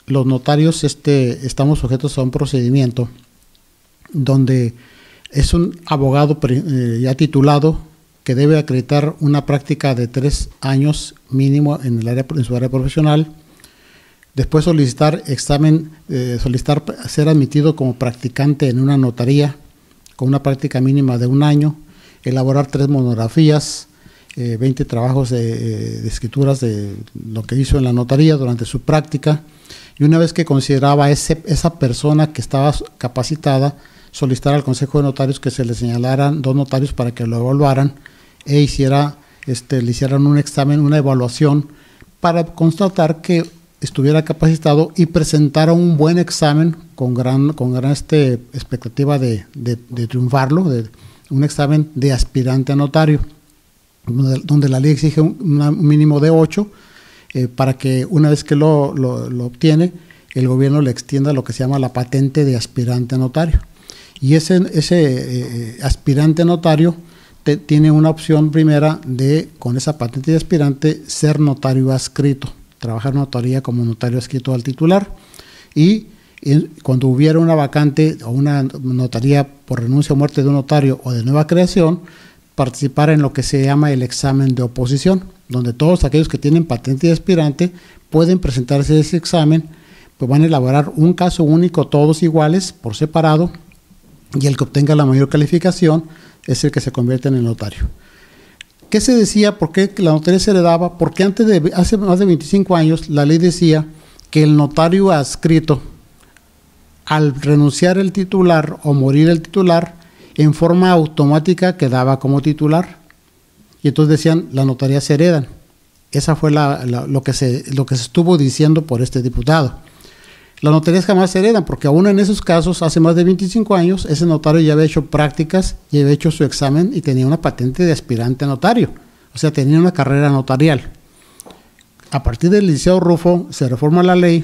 los notarios estamos sujetos a un procedimiento donde es un abogado ya titulado que debe acreditar una práctica de 3 años mínimo en su área profesional, después solicitar ser admitido como practicante en una notaría con una práctica mínima de 1 año, elaborar 3 monografías, 20 trabajos de escrituras de lo que hizo en la notaría durante su práctica, y una vez que consideraba esa persona que estaba capacitada, solicitar al Consejo de Notarios que se le señalaran 2 notarios para que lo evaluaran e le hicieran un examen, una evaluación para constatar que estuviera capacitado y presentara un buen examen con gran expectativa de triunfarlo, de un examen de aspirante a notario, donde la ley exige un mínimo de 8 para que una vez que lo obtiene, el gobierno le extienda lo que se llama la patente de aspirante a notario. Y ese aspirante a notario tiene una opción primera de, con esa patente de aspirante, ser notario adscrito, trabajar en notaría como notario adscrito al titular, y cuando hubiera una vacante o una notaría por renuncia o muerte de un notario o de nueva creación, participar en lo que se llama el examen de oposición, donde todos aquellos que tienen patente de aspirante pueden presentarse a ese examen, pues van a elaborar un caso único, todos iguales, por separado, y el que obtenga la mayor calificación es el que se convierte en el notario. ¿Qué se decía? ¿Por qué la notaría se heredaba? Porque hace más de 25 años la ley decía que el notario adscrito, al renunciar el titular o morir el titular, en forma automática quedaba como titular. Y entonces decían, las notarías se heredan. Esa fue lo que se estuvo diciendo por este diputado. Las notarías jamás se heredan, porque aún en esos casos, hace más de 25 años, ese notario ya había hecho prácticas, ya había hecho su examen y tenía una patente de aspirante a notario, o sea, tenía una carrera notarial. A partir del licenciado Rufo se reforma la ley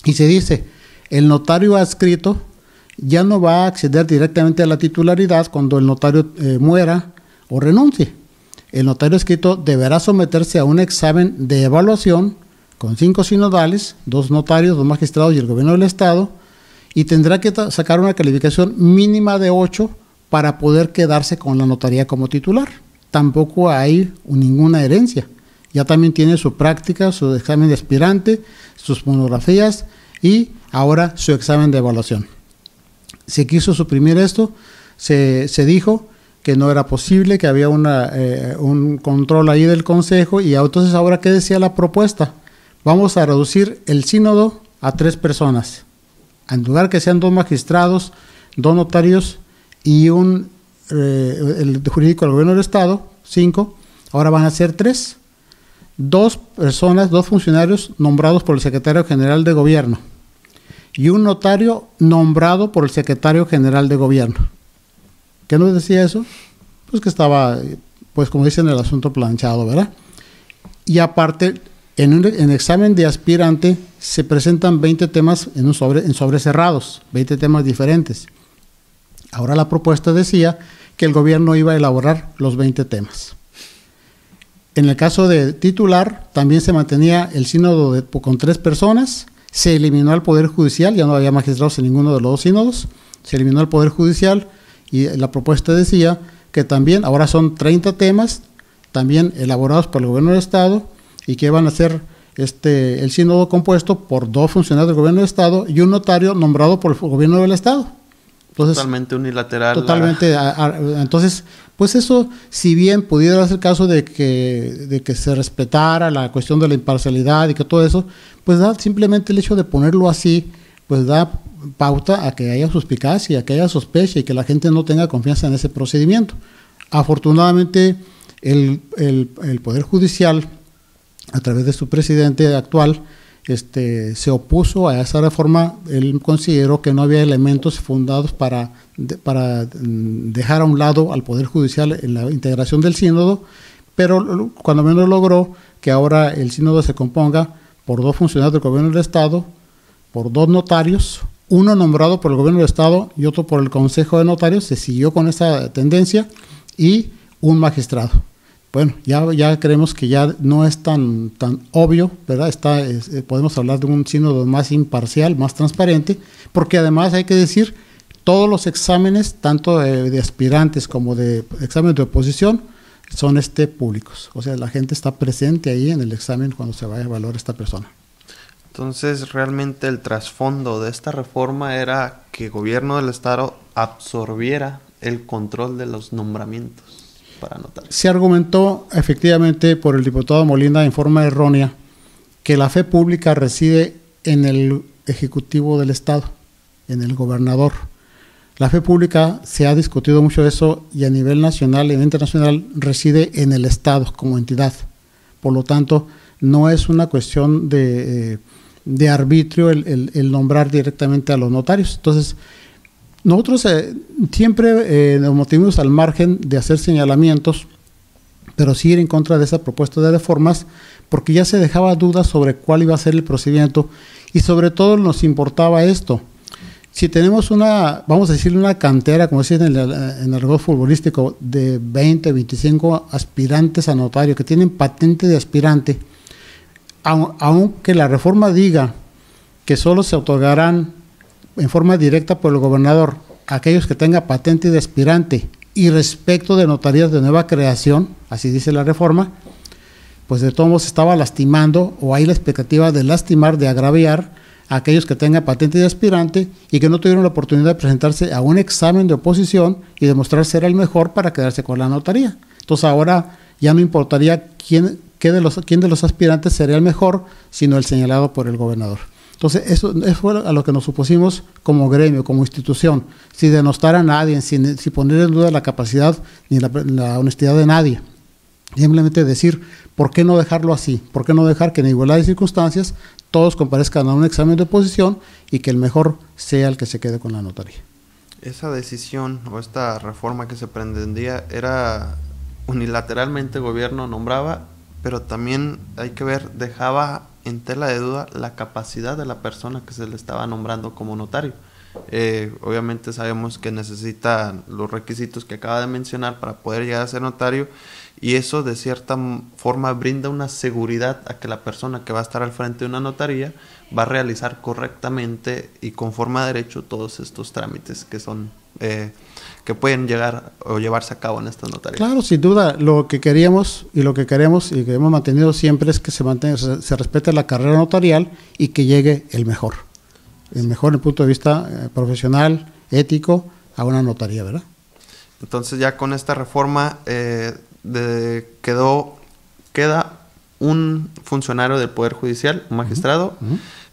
y se dice, el notario adscrito ya no va a acceder directamente a la titularidad cuando el notario muera o renuncie. El notario adscrito deberá someterse a un examen de evaluación con 5 sinodales, 2 notarios, 2 magistrados y el gobierno del estado, y tendrá que sacar una calificación mínima de 8 para poder quedarse con la notaría como titular. Tampoco hay ninguna herencia. Ya también tiene su práctica, su examen de aspirante, sus monografías y ahora su examen de evaluación. Se quiso suprimir esto, se dijo que no era posible, que había un control ahí del consejo, y entonces ahora, ¿qué decía la propuesta? Vamos a reducir el sínodo a 3 personas. En lugar que sean 2 magistrados, 2 notarios y el jurídico del gobierno del estado, 5, ahora van a ser 3. 2 personas, 2 funcionarios nombrados por el secretario general de gobierno y un notario nombrado por el secretario general de gobierno. ¿Qué nos decía eso? Pues que estaba, pues como dicen, el asunto planchado, ¿verdad? Y aparte, en examen de aspirante se presentan 20 temas en sobres cerrados, 20 temas diferentes. Ahora la propuesta decía que el gobierno iba a elaborar los 20 temas. En el caso de titular, también se mantenía el sínodo con 3 personas, se eliminó al Poder Judicial, ya no había magistrados en ninguno de los 2 sínodos, se eliminó el Poder Judicial, y la propuesta decía que también, ahora son 30 temas, también elaborados por el gobierno del estado, y que van a ser el sínodo compuesto por 2 funcionarios del gobierno del estado y un notario nombrado por el gobierno del estado. Entonces, totalmente unilateral. Totalmente. Entonces, pues eso, si bien pudiera ser caso de que se respetara la cuestión de la imparcialidad y que todo eso, pues da simplemente el hecho de ponerlo así, pues da pauta a que haya suspicacia, a que haya sospecha y que la gente no tenga confianza en ese procedimiento. Afortunadamente, el Poder Judicial, a través de su presidente actual, se opuso a esa reforma. Él consideró que no había elementos fundados para dejar a un lado al Poder Judicial en la integración del sínodo, pero cuando menos logró que ahora el sínodo se componga por 2 funcionarios del gobierno del estado, por 2 notarios, uno nombrado por el gobierno del estado y otro por el Consejo de Notarios. Se siguió con esa tendencia, y un magistrado. Bueno, ya creemos que ya no es tan obvio, ¿verdad? Podemos hablar de un sínodo más imparcial, más transparente, porque además hay que decir, todos los exámenes, tanto de aspirantes como de exámenes de oposición, son públicos. O sea, la gente está presente ahí en el examen cuando se va a evaluar esta persona. Entonces, realmente el trasfondo de esta reforma era que el gobierno del estado absorbiera el control de los nombramientos para notarios. Se argumentó efectivamente por el diputado Molina en forma errónea que la fe pública reside en el Ejecutivo del Estado, en el gobernador. La fe pública, se ha discutido mucho eso, y a nivel nacional e internacional reside en el Estado como entidad. Por lo tanto, no es una cuestión de arbitrio el nombrar directamente a los notarios. Entonces, nosotros siempre nos motivamos al margen de hacer señalamientos, pero sí ir en contra de esa propuesta de reformas, porque ya se dejaba dudas sobre cuál iba a ser el procedimiento, y sobre todo nos importaba esto. Si tenemos vamos a decirle una cantera, como dicen en el argot futbolístico, de 20, 25 aspirantes a notario que tienen patente de aspirante, aunque la reforma diga que solo se otorgarán en forma directa por el gobernador a aquellos que tengan patente de aspirante, y respecto de notarías de nueva creación, así dice la reforma, pues de todos modos estaba lastimando, o hay la expectativa de lastimar, de agraviar a aquellos que tengan patente de aspirante y que no tuvieron la oportunidad de presentarse a un examen de oposición y demostrar ser el mejor para quedarse con la notaría. Entonces ahora ya no importaría quién de los aspirantes sería el mejor, sino el señalado por el gobernador. Entonces eso fue a lo que nos opusimos como gremio, como institución, sin denostar a nadie, sin poner en duda la capacidad ni la honestidad de nadie. Simplemente decir, ¿por qué no dejarlo así? ¿Por qué no dejar que en igualdad de circunstancias todos comparezcan a un examen de oposición y que el mejor sea el que se quede con la notaría. Esa decisión o esta reforma que se pretendía era unilateralmente el gobierno nombraba, pero también hay que ver, dejaba en tela de duda la capacidad de la persona que se le estaba nombrando como notario. Obviamente sabemos que necesita los requisitos que acaba de mencionar para poder llegar a ser notario, y eso de cierta forma brinda una seguridad a que la persona que va a estar al frente de una notaría va a realizar correctamente y conforme a derecho todos estos trámites que son que pueden llegar o llevarse a cabo en estas notarías. Claro, sin duda, lo que queríamos y que hemos mantenido siempre es que se respete la carrera notarial y que llegue el mejor desde el punto de vista profesional, ético, a una notaría, ¿verdad? Entonces ya con esta reforma queda un funcionario del Poder Judicial, un magistrado,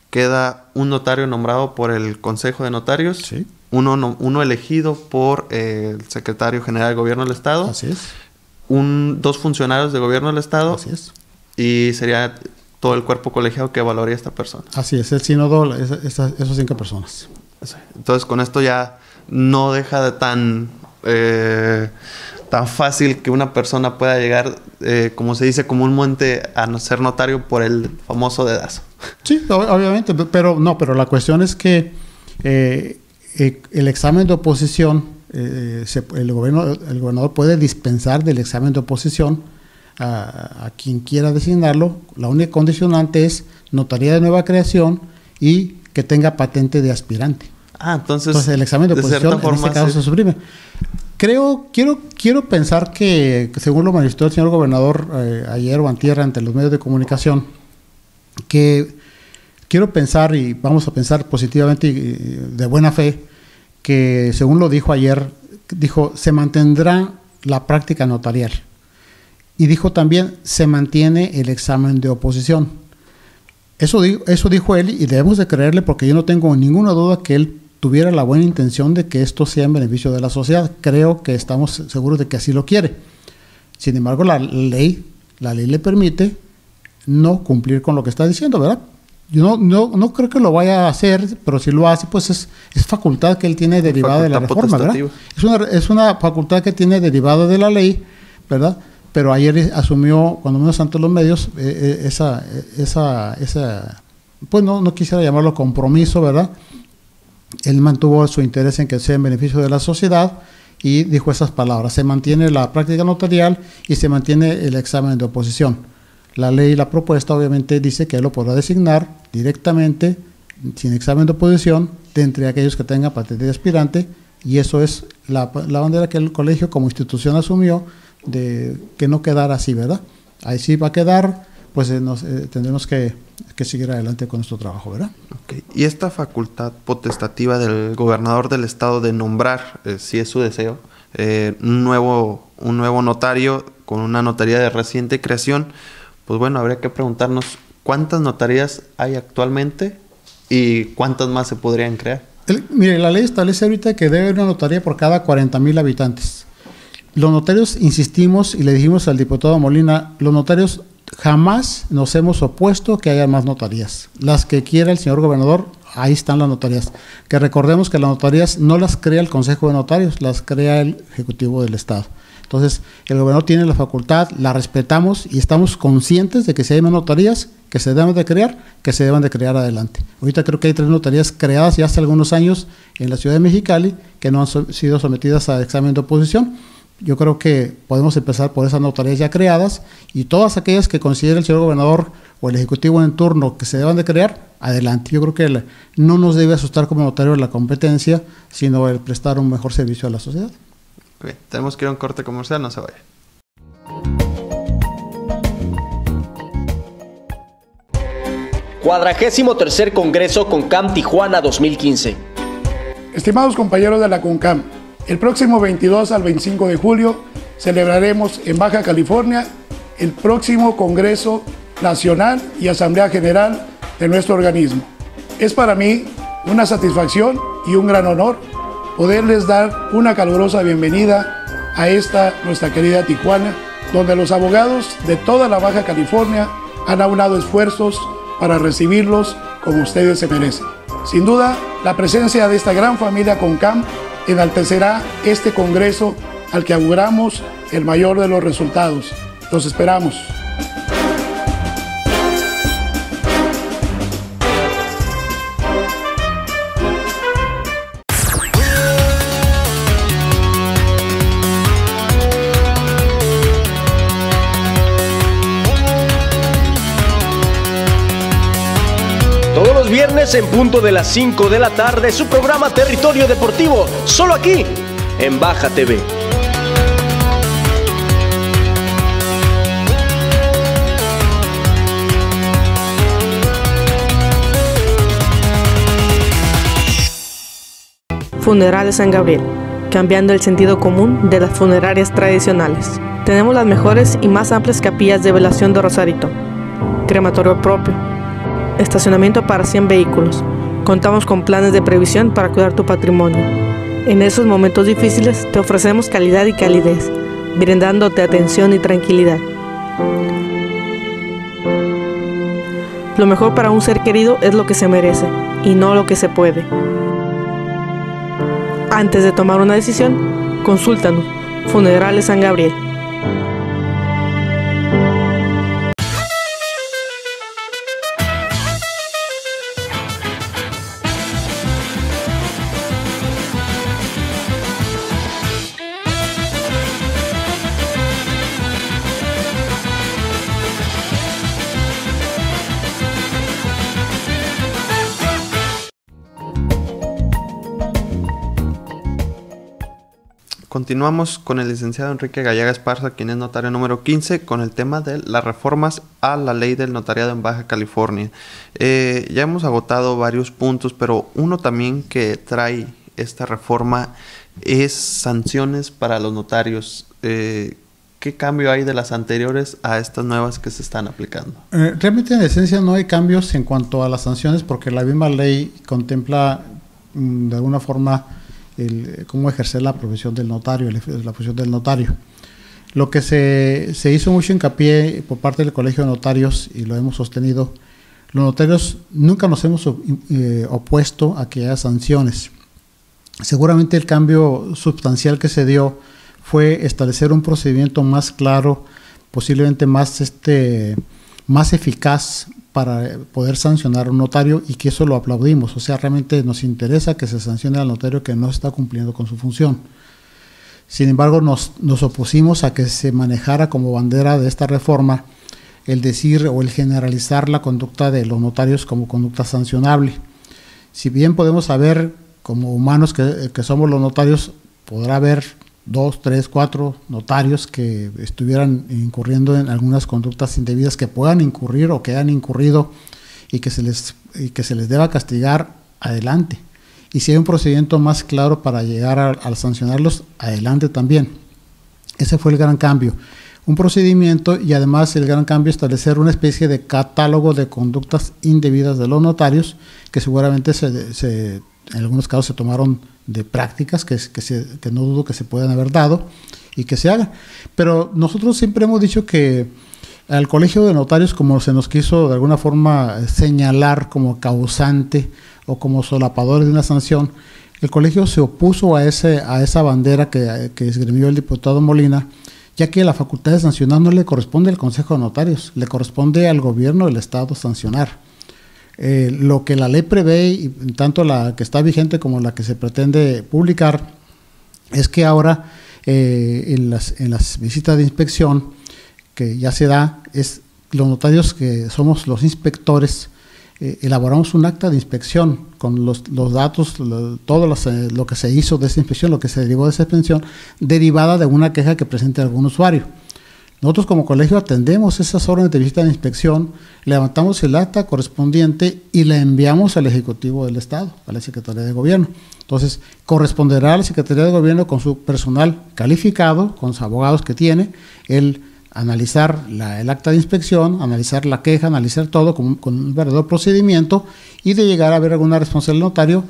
queda un notario nombrado por el Consejo de Notarios, sí, uno elegido por el Secretario General del Gobierno del Estado, así es, dos funcionarios del Gobierno del Estado, así es, y sería todo el cuerpo colegiado que evaluaría a esta persona. Así es, el sínodo, esos 5 personas. Entonces con esto ya no deja de tan fácil que una persona pueda llegar, como se dice comúnmente, a ser notario por el famoso dedazo. Sí, obviamente, pero la cuestión es que el examen de oposición, el gobernador puede dispensar del examen de oposición a quien quiera designarlo. La única condicionante es notaría de nueva creación y que tenga patente de aspirante. Entonces el examen de oposición en este caso se suprime. Quiero pensar que según lo manifestó el señor gobernador ayer o antier ante los medios de comunicación, que quiero pensar y vamos a pensar positivamente y de buena fe, que según lo dijo ayer, dijo se mantendrá la práctica notarial y dijo también se mantiene el examen de oposición. Eso dijo él y debemos de creerle porque yo no tengo ninguna duda que él tuviera la buena intención de que esto sea en beneficio de la sociedad. Creo que estamos seguros de que así lo quiere. Sin embargo, la ley le permite no cumplir con lo que está diciendo, ¿verdad? Yo no creo que lo vaya a hacer, pero si lo hace, pues es facultad que él tiene derivada de la reforma, ¿verdad? Es una facultad que tiene derivada de la ley, ¿verdad? Pero ayer asumió, cuando menos ante los medios, pues no quisiera llamarlo compromiso, ¿verdad? Él mantuvo su interés en que sea en beneficio de la sociedad y dijo esas palabras: se mantiene la práctica notarial y se mantiene el examen de oposición. La ley y la propuesta obviamente dice que él lo podrá designar directamente, sin examen de oposición, de entre aquellos que tengan patente de aspirante, y eso es la bandera que el colegio como institución asumió, de que no quedara así, ¿verdad? Ahí sí va a quedar, pues tendremos que seguir adelante con nuestro trabajo, ¿verdad? Okay. Y esta facultad potestativa del gobernador del estado de nombrar, si es su deseo, un nuevo notario con una notaría de reciente creación, pues bueno, habría que preguntarnos cuántas notarías hay actualmente y cuántas más se podrían crear. Mire, la ley establece ahorita que debe haber una notaría por cada 40,000 habitantes. Los notarios, insistimos y le dijimos al diputado Molina, los notarios jamás nos hemos opuesto que haya más notarías. Las que quiera el señor gobernador, ahí están las notarías. Que recordemos que las notarías no las crea el Consejo de Notarios, las crea el Ejecutivo del Estado. Entonces, el gobernador tiene la facultad, la respetamos y estamos conscientes de que si hay más notarías que se deben de crear, que se deben de crear adelante. Ahorita creo que hay 3 notarías creadas ya hace algunos años en la ciudad de Mexicali que no han sido sometidas a examen de oposición. Yo creo que podemos empezar por esas notarías ya creadas y todas aquellas que considere el señor gobernador o el ejecutivo en turno que se deban de crear, adelante. Yo creo que no nos debe asustar como notario la competencia, sino el prestar un mejor servicio a la sociedad. Okay. Tenemos que ir a un corte comercial, no se vaya. º Congreso CONCAM Tijuana 2015. Estimados compañeros de la CONCAM, el próximo 22 al 25 de julio celebraremos en Baja California el próximo Congreso Nacional y Asamblea General de nuestro organismo. Es para mí una satisfacción y un gran honor poderles dar una calurosa bienvenida a nuestra querida Tijuana, donde los abogados de toda la Baja California han aunado esfuerzos para recibirlos como ustedes se merecen. Sin duda, la presencia de esta gran familia CONCAM enaltecerá este congreso al que auguramos el mayor de los resultados. Los esperamos. Todos los viernes en punto de las 5 de la tarde, su programa Territorio Deportivo, solo aquí, en Baja TV. Funerales San Gabriel, cambiando el sentido común de las funerarias tradicionales. Tenemos las mejores y más amplias capillas de velación de Rosarito, crematorio propio, estacionamiento para 100 vehículos. Contamos con planes de previsión para cuidar tu patrimonio. En esos momentos difíciles te ofrecemos calidad y calidez, brindándote atención y tranquilidad. Lo mejor para un ser querido es lo que se merece y no lo que se puede. Antes de tomar una decisión, consúltanos. Funerales San Gabriel. Continuamos con el licenciado Enrique Gallega Esparza, quien es notario número 15, con el tema de las reformas a la ley del notariado en Baja California. Ya hemos agotado varios puntos, pero uno también que trae esta reforma es sanciones para los notarios. ¿Qué cambio hay de las anteriores a estas nuevas que se están aplicando? Realmente en esencia no hay cambios en cuanto a las sanciones, porque la misma ley contempla de alguna forma cómo ejercer la profesión del notario, la profesión del notario. Lo que se hizo mucho hincapié por parte del Colegio de Notarios, y lo hemos sostenido, los notarios nunca nos hemos opuesto a que haya sanciones. Seguramente el cambio sustancial que se dio fue establecer un procedimiento más claro, posiblemente más eficaz para poder sancionar a un notario, y que eso lo aplaudimos. O sea, realmente nos interesa que se sancione al notario que no está cumpliendo con su función. Sin embargo, nos opusimos a que se manejara como bandera de esta reforma el decir o el generalizar la conducta de los notarios como conducta sancionable. Si bien podemos saber, como humanos que somos los notarios, podrá haber 2, 3, 4 notarios que estuvieran incurriendo en algunas conductas indebidas que puedan incurrir o que hayan incurrido y que se les deba castigar, adelante. Y si hay un procedimiento más claro para llegar a sancionarlos, adelante también. Ese fue el gran cambio. Un procedimiento, y además el gran cambio, establecer una especie de catálogo de conductas indebidas de los notarios, que seguramente en algunos casos se tomaron de prácticas que no dudo que se puedan haber dado y que se hagan. Pero nosotros siempre hemos dicho que al Colegio de Notarios, como se nos quiso de alguna forma señalar como causante o como solapadores de una sanción, el colegio se opuso a esa bandera que esgrimió el diputado Molina, ya que la facultad de sancionar no le corresponde al Consejo de Notarios, le corresponde al gobierno del Estado sancionar. Lo que la ley prevé, y tanto la que está vigente como la que se pretende publicar, es que ahora en las visitas de inspección que ya se da, los notarios que somos los inspectores, elaboramos un acta de inspección con los datos, todo lo que se hizo de esa inspección, lo que se derivó de esa inspección, derivada de una queja que presente algún usuario. Nosotros como colegio atendemos esas órdenes de visita de inspección, levantamos el acta correspondiente y la enviamos al Ejecutivo del Estado, a la Secretaría de Gobierno. Entonces, corresponderá a la Secretaría de Gobierno, con su personal calificado, con los abogados que tiene, el analizar el acta de inspección, analizar la queja, analizar todo con un verdadero procedimiento, y de llegar a haber alguna responsabilidad del notario,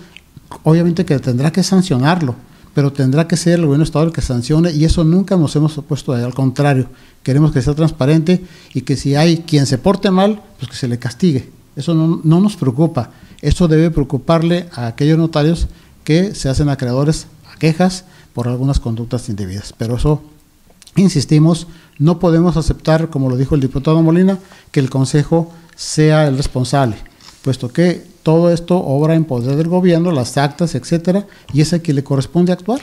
obviamente que tendrá que sancionarlo, pero tendrá que ser el gobierno del Estado el que sancione, y eso nunca nos hemos opuesto a él. Al contrario, queremos que sea transparente y que si hay quien se porte mal, pues que se le castigue. Eso no nos preocupa. Eso debe preocuparle a aquellos notarios que se hacen acreedores a quejas por algunas conductas indebidas. Pero eso, insistimos, no podemos aceptar, como lo dijo el diputado Molina, que el Consejo sea el responsable, puesto que todo esto obra en poder del gobierno, las actas, etcétera, y es a quien le corresponde actuar.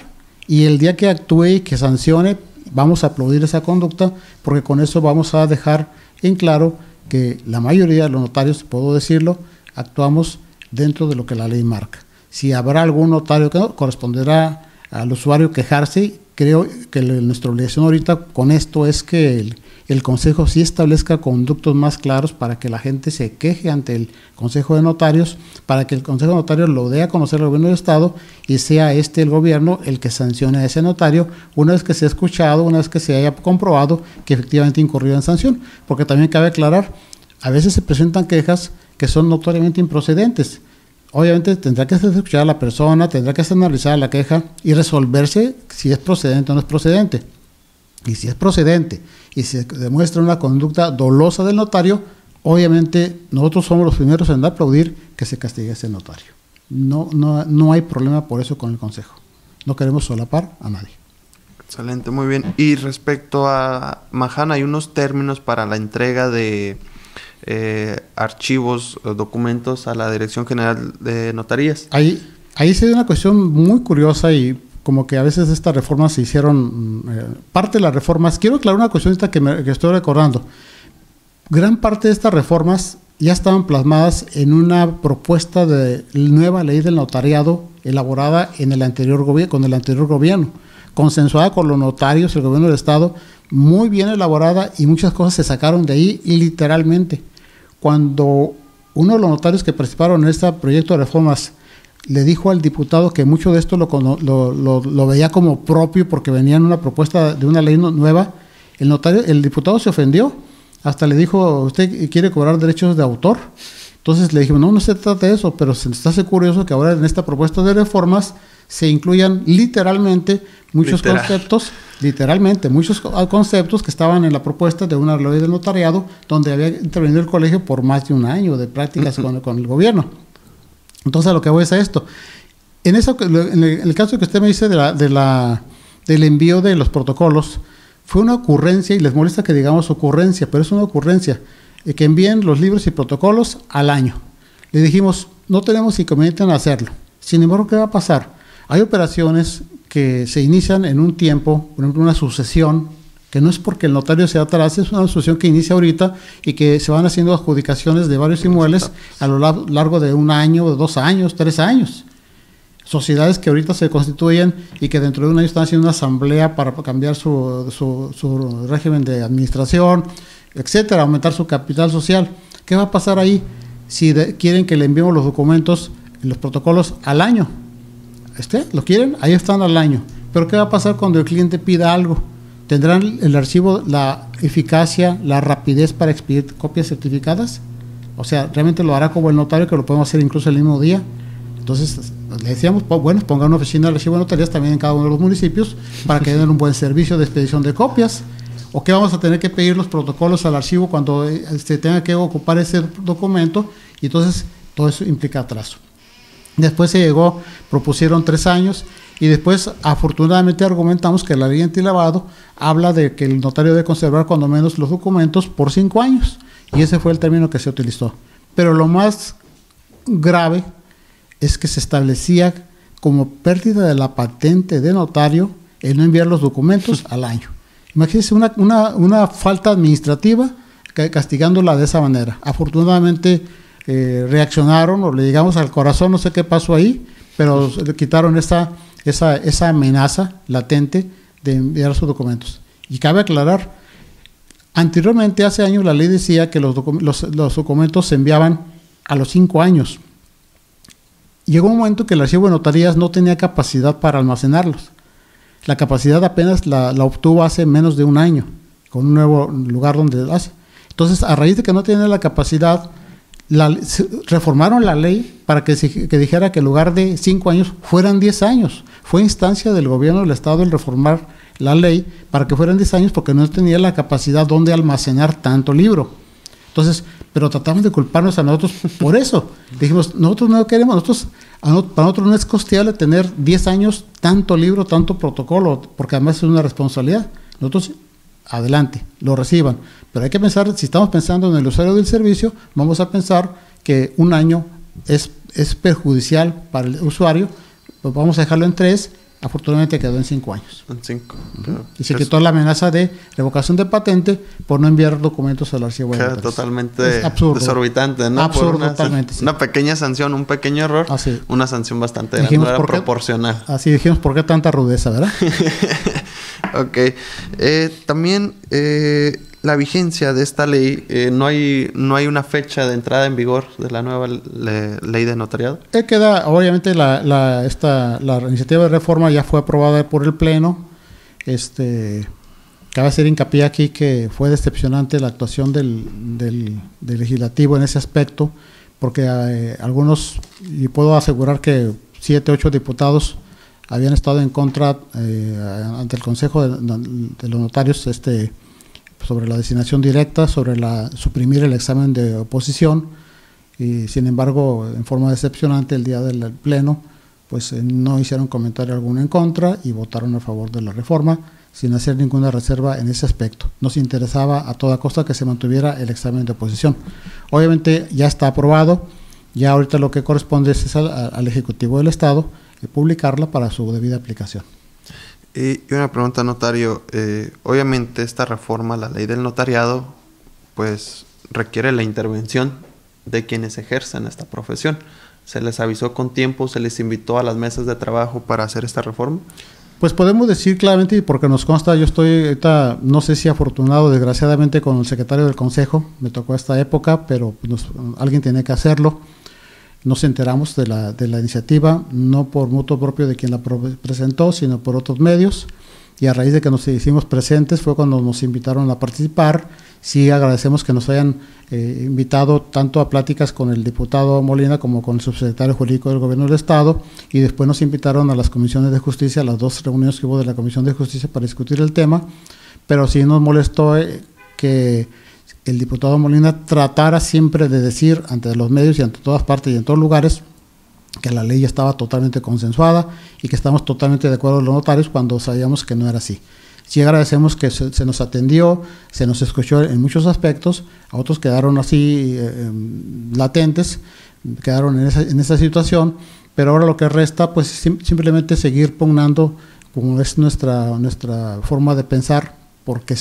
Y el día que actúe y que sancione, vamos a aplaudir esa conducta, porque con eso vamos a dejar en claro que la mayoría de los notarios, puedo decirlo, actuamos dentro de lo que la ley marca. Si habrá algún notario que no, corresponderá al usuario quejarse. Creo que nuestra obligación ahorita con esto es que el Consejo sí establezca conductos más claros para que la gente se queje ante el Consejo de Notarios, para que el Consejo de Notarios lo dé a conocer al gobierno del Estado y sea el gobierno el que sancione a ese notario una vez que se ha escuchado, una vez que se haya comprobado que efectivamente incurrió en sanción. Porque también cabe aclarar, a veces se presentan quejas que son notoriamente improcedentes. Obviamente tendrá que escuchar a la persona, tendrá que analizar la queja y resolverse si es procedente o no es procedente. Y si es procedente y se demuestra una conducta dolosa del notario, obviamente nosotros somos los primeros en aplaudir que se castigue a ese notario. No hay problema por eso con el Consejo. No queremos solapar a nadie. Excelente, muy bien. Y respecto a Maján, hay unos términos para la entrega de archivos o documentos a la Dirección General de Notarías. Ahí se dio una cuestión muy curiosa y como que a veces estas reformas se hicieron, parte de las reformas, quiero aclarar una cuestión que estoy recordando, gran parte de estas reformas ya estaban plasmadas en una propuesta de nueva ley del notariado elaborada en el anterior gobierno, consensuada con los notarios, el gobierno del Estado, muy bien elaborada y muchas cosas se sacaron de ahí literalmente. Cuando uno de los notarios que participaron en este proyecto de reformas le dijo al diputado que mucho de esto lo veía como propio porque venía en una propuesta de una ley nueva, el diputado se ofendió, hasta le dijo, ¿usted quiere cobrar derechos de autor? Entonces le dijimos, no se trata de eso, pero se nos hace curioso que ahora en esta propuesta de reformas se incluyan literalmente muchos conceptos que estaban en la propuesta de una ley del notariado donde había intervenido el colegio por más de un año de prácticas con el gobierno. Entonces, a lo que voy es a esto. En el caso que usted me dice del envío de los protocolos, fue una ocurrencia, y les molesta que digamos ocurrencia, pero es una ocurrencia, que envíen los libros y protocolos al año. Le dijimos, no tenemos inconveniente en hacerlo. Sin embargo, ¿qué va a pasar? Hay operaciones que se inician en un tiempo, por ejemplo, una sucesión, que no es porque el notario sea atrás, es una sucesión que inicia ahorita y que se van haciendo adjudicaciones de varios inmuebles a lo largo de 1 año, 2 años, 3 años. Sociedades que ahorita se constituyen y que dentro de 1 año están haciendo una asamblea para cambiar su régimen de administración, etcétera, aumentar su capital social. ¿Qué va a pasar ahí si quieren que le enviemos los documentos, los protocolos al año? ¿Lo quieren? Ahí están al año. Pero ¿qué va a pasar cuando el cliente pida algo? ¿Tendrán el archivo la eficacia, la rapidez para expedir copias certificadas? O sea, ¿realmente lo hará como el notario, que lo podemos hacer incluso el mismo día? Entonces, le decíamos, bueno, pongan una oficina de archivo de notarías también en cada uno de los municipios para que den un buen servicio de expedición de copias. ¿O qué vamos a tener que pedir los protocolos al archivo cuando se tenga que ocupar ese documento? Y entonces, todo eso implica atraso. Después propusieron 3 años y después afortunadamente argumentamos que la ley antilavado habla de que el notario debe conservar cuando menos los documentos por 5 años y ese fue el término que se utilizó. Pero lo más grave es que se establecía como pérdida de la patente de notario el no enviar los documentos al año. Imagínense una falta administrativa castigándola de esa manera. Afortunadamente reaccionaron o le llegamos al corazón, no sé qué pasó ahí, pero le quitaron esa amenaza latente de enviar sus documentos. Y cabe aclarar, anteriormente, hace años, la ley decía que los documentos se enviaban a los 5 años. Llegó un momento que el archivo de notarías no tenía capacidad para almacenarlos. La capacidad apenas la obtuvo hace menos de 1 año, con un nuevo lugar donde hace. Entonces, a raíz de que no tenía la capacidad, reformaron la ley para que dijera que en lugar de 5 años fueran 10 años. Fue instancia del gobierno del Estado el reformar la ley para que fueran 10 años porque no tenía la capacidad donde almacenar tanto libro. Entonces, pero tratamos de culparnos a nosotros por eso. Dijimos, nosotros no queremos, para nosotros no es costeable tener 10 años tanto libro, tanto protocolo, porque además es una responsabilidad. Nosotros, adelante, lo reciban. Pero hay que pensar, si estamos pensando en el usuario del servicio, vamos a pensar que un año es perjudicial para el usuario, pues vamos a dejarlo en 3. Afortunadamente quedó en 5 años. En 5. Y se quitó la amenaza de revocación de patente por no enviar documentos al archivo. Queda totalmente desorbitante, ¿no? Absurdo, totalmente. Una pequeña sanción, un pequeño error, una sanción bastante grande, no era proporcional. Así dijimos, ¿por qué tanta rudeza, verdad? Ok. También la vigencia de esta ley, no hay una fecha de entrada en vigor de la nueva ley de notariado. Queda, obviamente, la iniciativa de reforma ya fue aprobada por el Pleno. Cabe hacer hincapié aquí que fue decepcionante la actuación del legislativo en ese aspecto, porque algunos, y puedo asegurar que 7, 8 diputados habían estado en contra ante el Consejo de los Notarios sobre la designación directa, sobre suprimir el examen de oposición, y sin embargo, en forma decepcionante, el día del Pleno, pues no hicieron comentario alguno en contra y votaron a favor de la reforma, sin hacer ninguna reserva en ese aspecto. Nos interesaba a toda costa que se mantuviera el examen de oposición. Obviamente ya está aprobado, ya ahorita lo que corresponde es al Ejecutivo del Estado publicarla para su debida aplicación. Y una pregunta, notario. Obviamente esta reforma, la ley del notariado, pues requiere la intervención de quienes ejercen esta profesión. ¿Se les avisó con tiempo, se les invitó a las mesas de trabajo para hacer esta reforma? Pues podemos decir claramente, porque nos consta, yo estoy ahorita, no sé si afortunado, desgraciadamente, con el secretario del Consejo, me tocó esta época, pero alguien tiene que hacerlo. Nos enteramos de la iniciativa, no por mutuo propio de quien la presentó, sino por otros medios, y a raíz de que nos hicimos presentes fue cuando nos invitaron a participar. Sí agradecemos que nos hayan invitado tanto a pláticas con el diputado Molina como con el subsecretario jurídico del Gobierno del Estado, y después nos invitaron a las comisiones de justicia, a las 2 reuniones que hubo de la Comisión de Justicia para discutir el tema, pero sí nos molestó que el diputado Molina tratara siempre de decir ante los medios y ante todas partes y en todos lugares que la ley ya estaba totalmente consensuada y que estamos totalmente de acuerdo los notarios, cuando sabíamos que no era así. Sí agradecemos que se nos atendió, se nos escuchó en muchos aspectos, a otros quedaron así latentes, quedaron en esa situación, pero ahora lo que resta pues simplemente seguir pugnando, como es nuestra forma de pensar, porque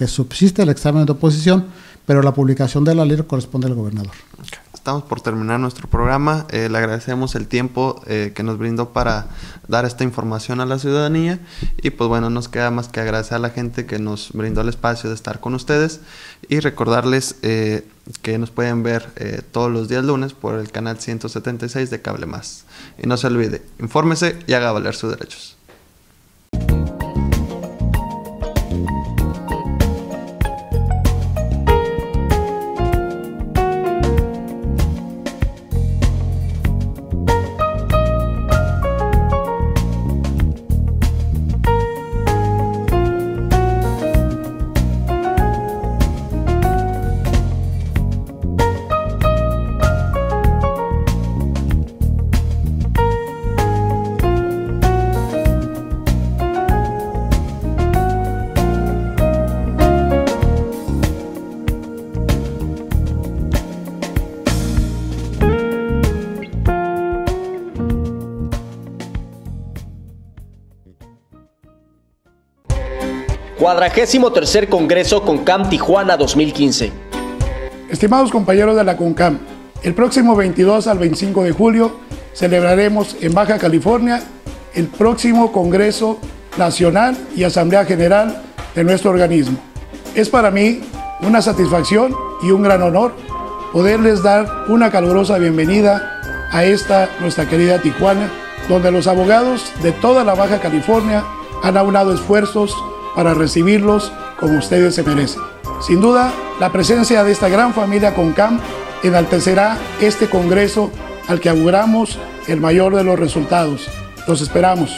subsiste el examen de oposición, pero la publicación de la ley corresponde al gobernador. Okay. Estamos por terminar nuestro programa. Le agradecemos el tiempo que nos brindó para dar esta información a la ciudadanía, y pues bueno, nos queda más que agradecer a la gente que nos brindó el espacio de estar con ustedes, y recordarles que nos pueden ver todos los días lunes por el canal 176 de Cable Más. Y no se olvide, infórmese y haga valer sus derechos. º Congreso CONCAM Tijuana 2015. Estimados compañeros de la CONCAM, el próximo 22 al 25 de julio celebraremos en Baja California el próximo Congreso Nacional y Asamblea General de nuestro organismo. Es para mí una satisfacción y un gran honor poderles dar una calurosa bienvenida a esta nuestra querida Tijuana, donde los abogados de toda la Baja California han aunado esfuerzos para recibirlos como ustedes se merecen. Sin duda, la presencia de esta gran familia CONCAM enaltecerá este congreso al que auguramos el mayor de los resultados. Los esperamos.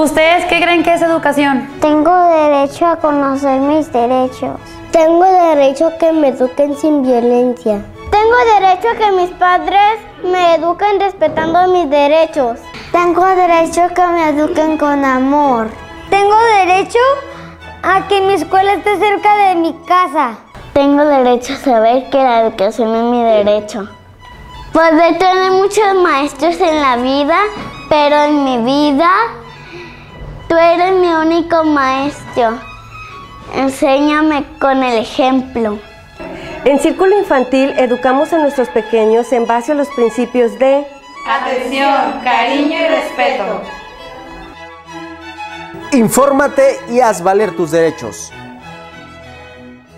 ¿Ustedes qué creen que es educación? Tengo derecho a conocer mis derechos. Tengo derecho a que me eduquen sin violencia. Tengo derecho a que mis padres me eduquen respetando mis derechos. Tengo derecho a que me eduquen con amor. Tengo derecho a que mi escuela esté cerca de mi casa. Tengo derecho a saber que la educación es mi derecho. Poder tener muchos maestros en la vida, pero en mi vida tú eres mi único maestro. Enséñame con el ejemplo. En Círculo Infantil educamos a nuestros pequeños en base a los principios de atención, cariño y respeto. Infórmate y haz valer tus derechos.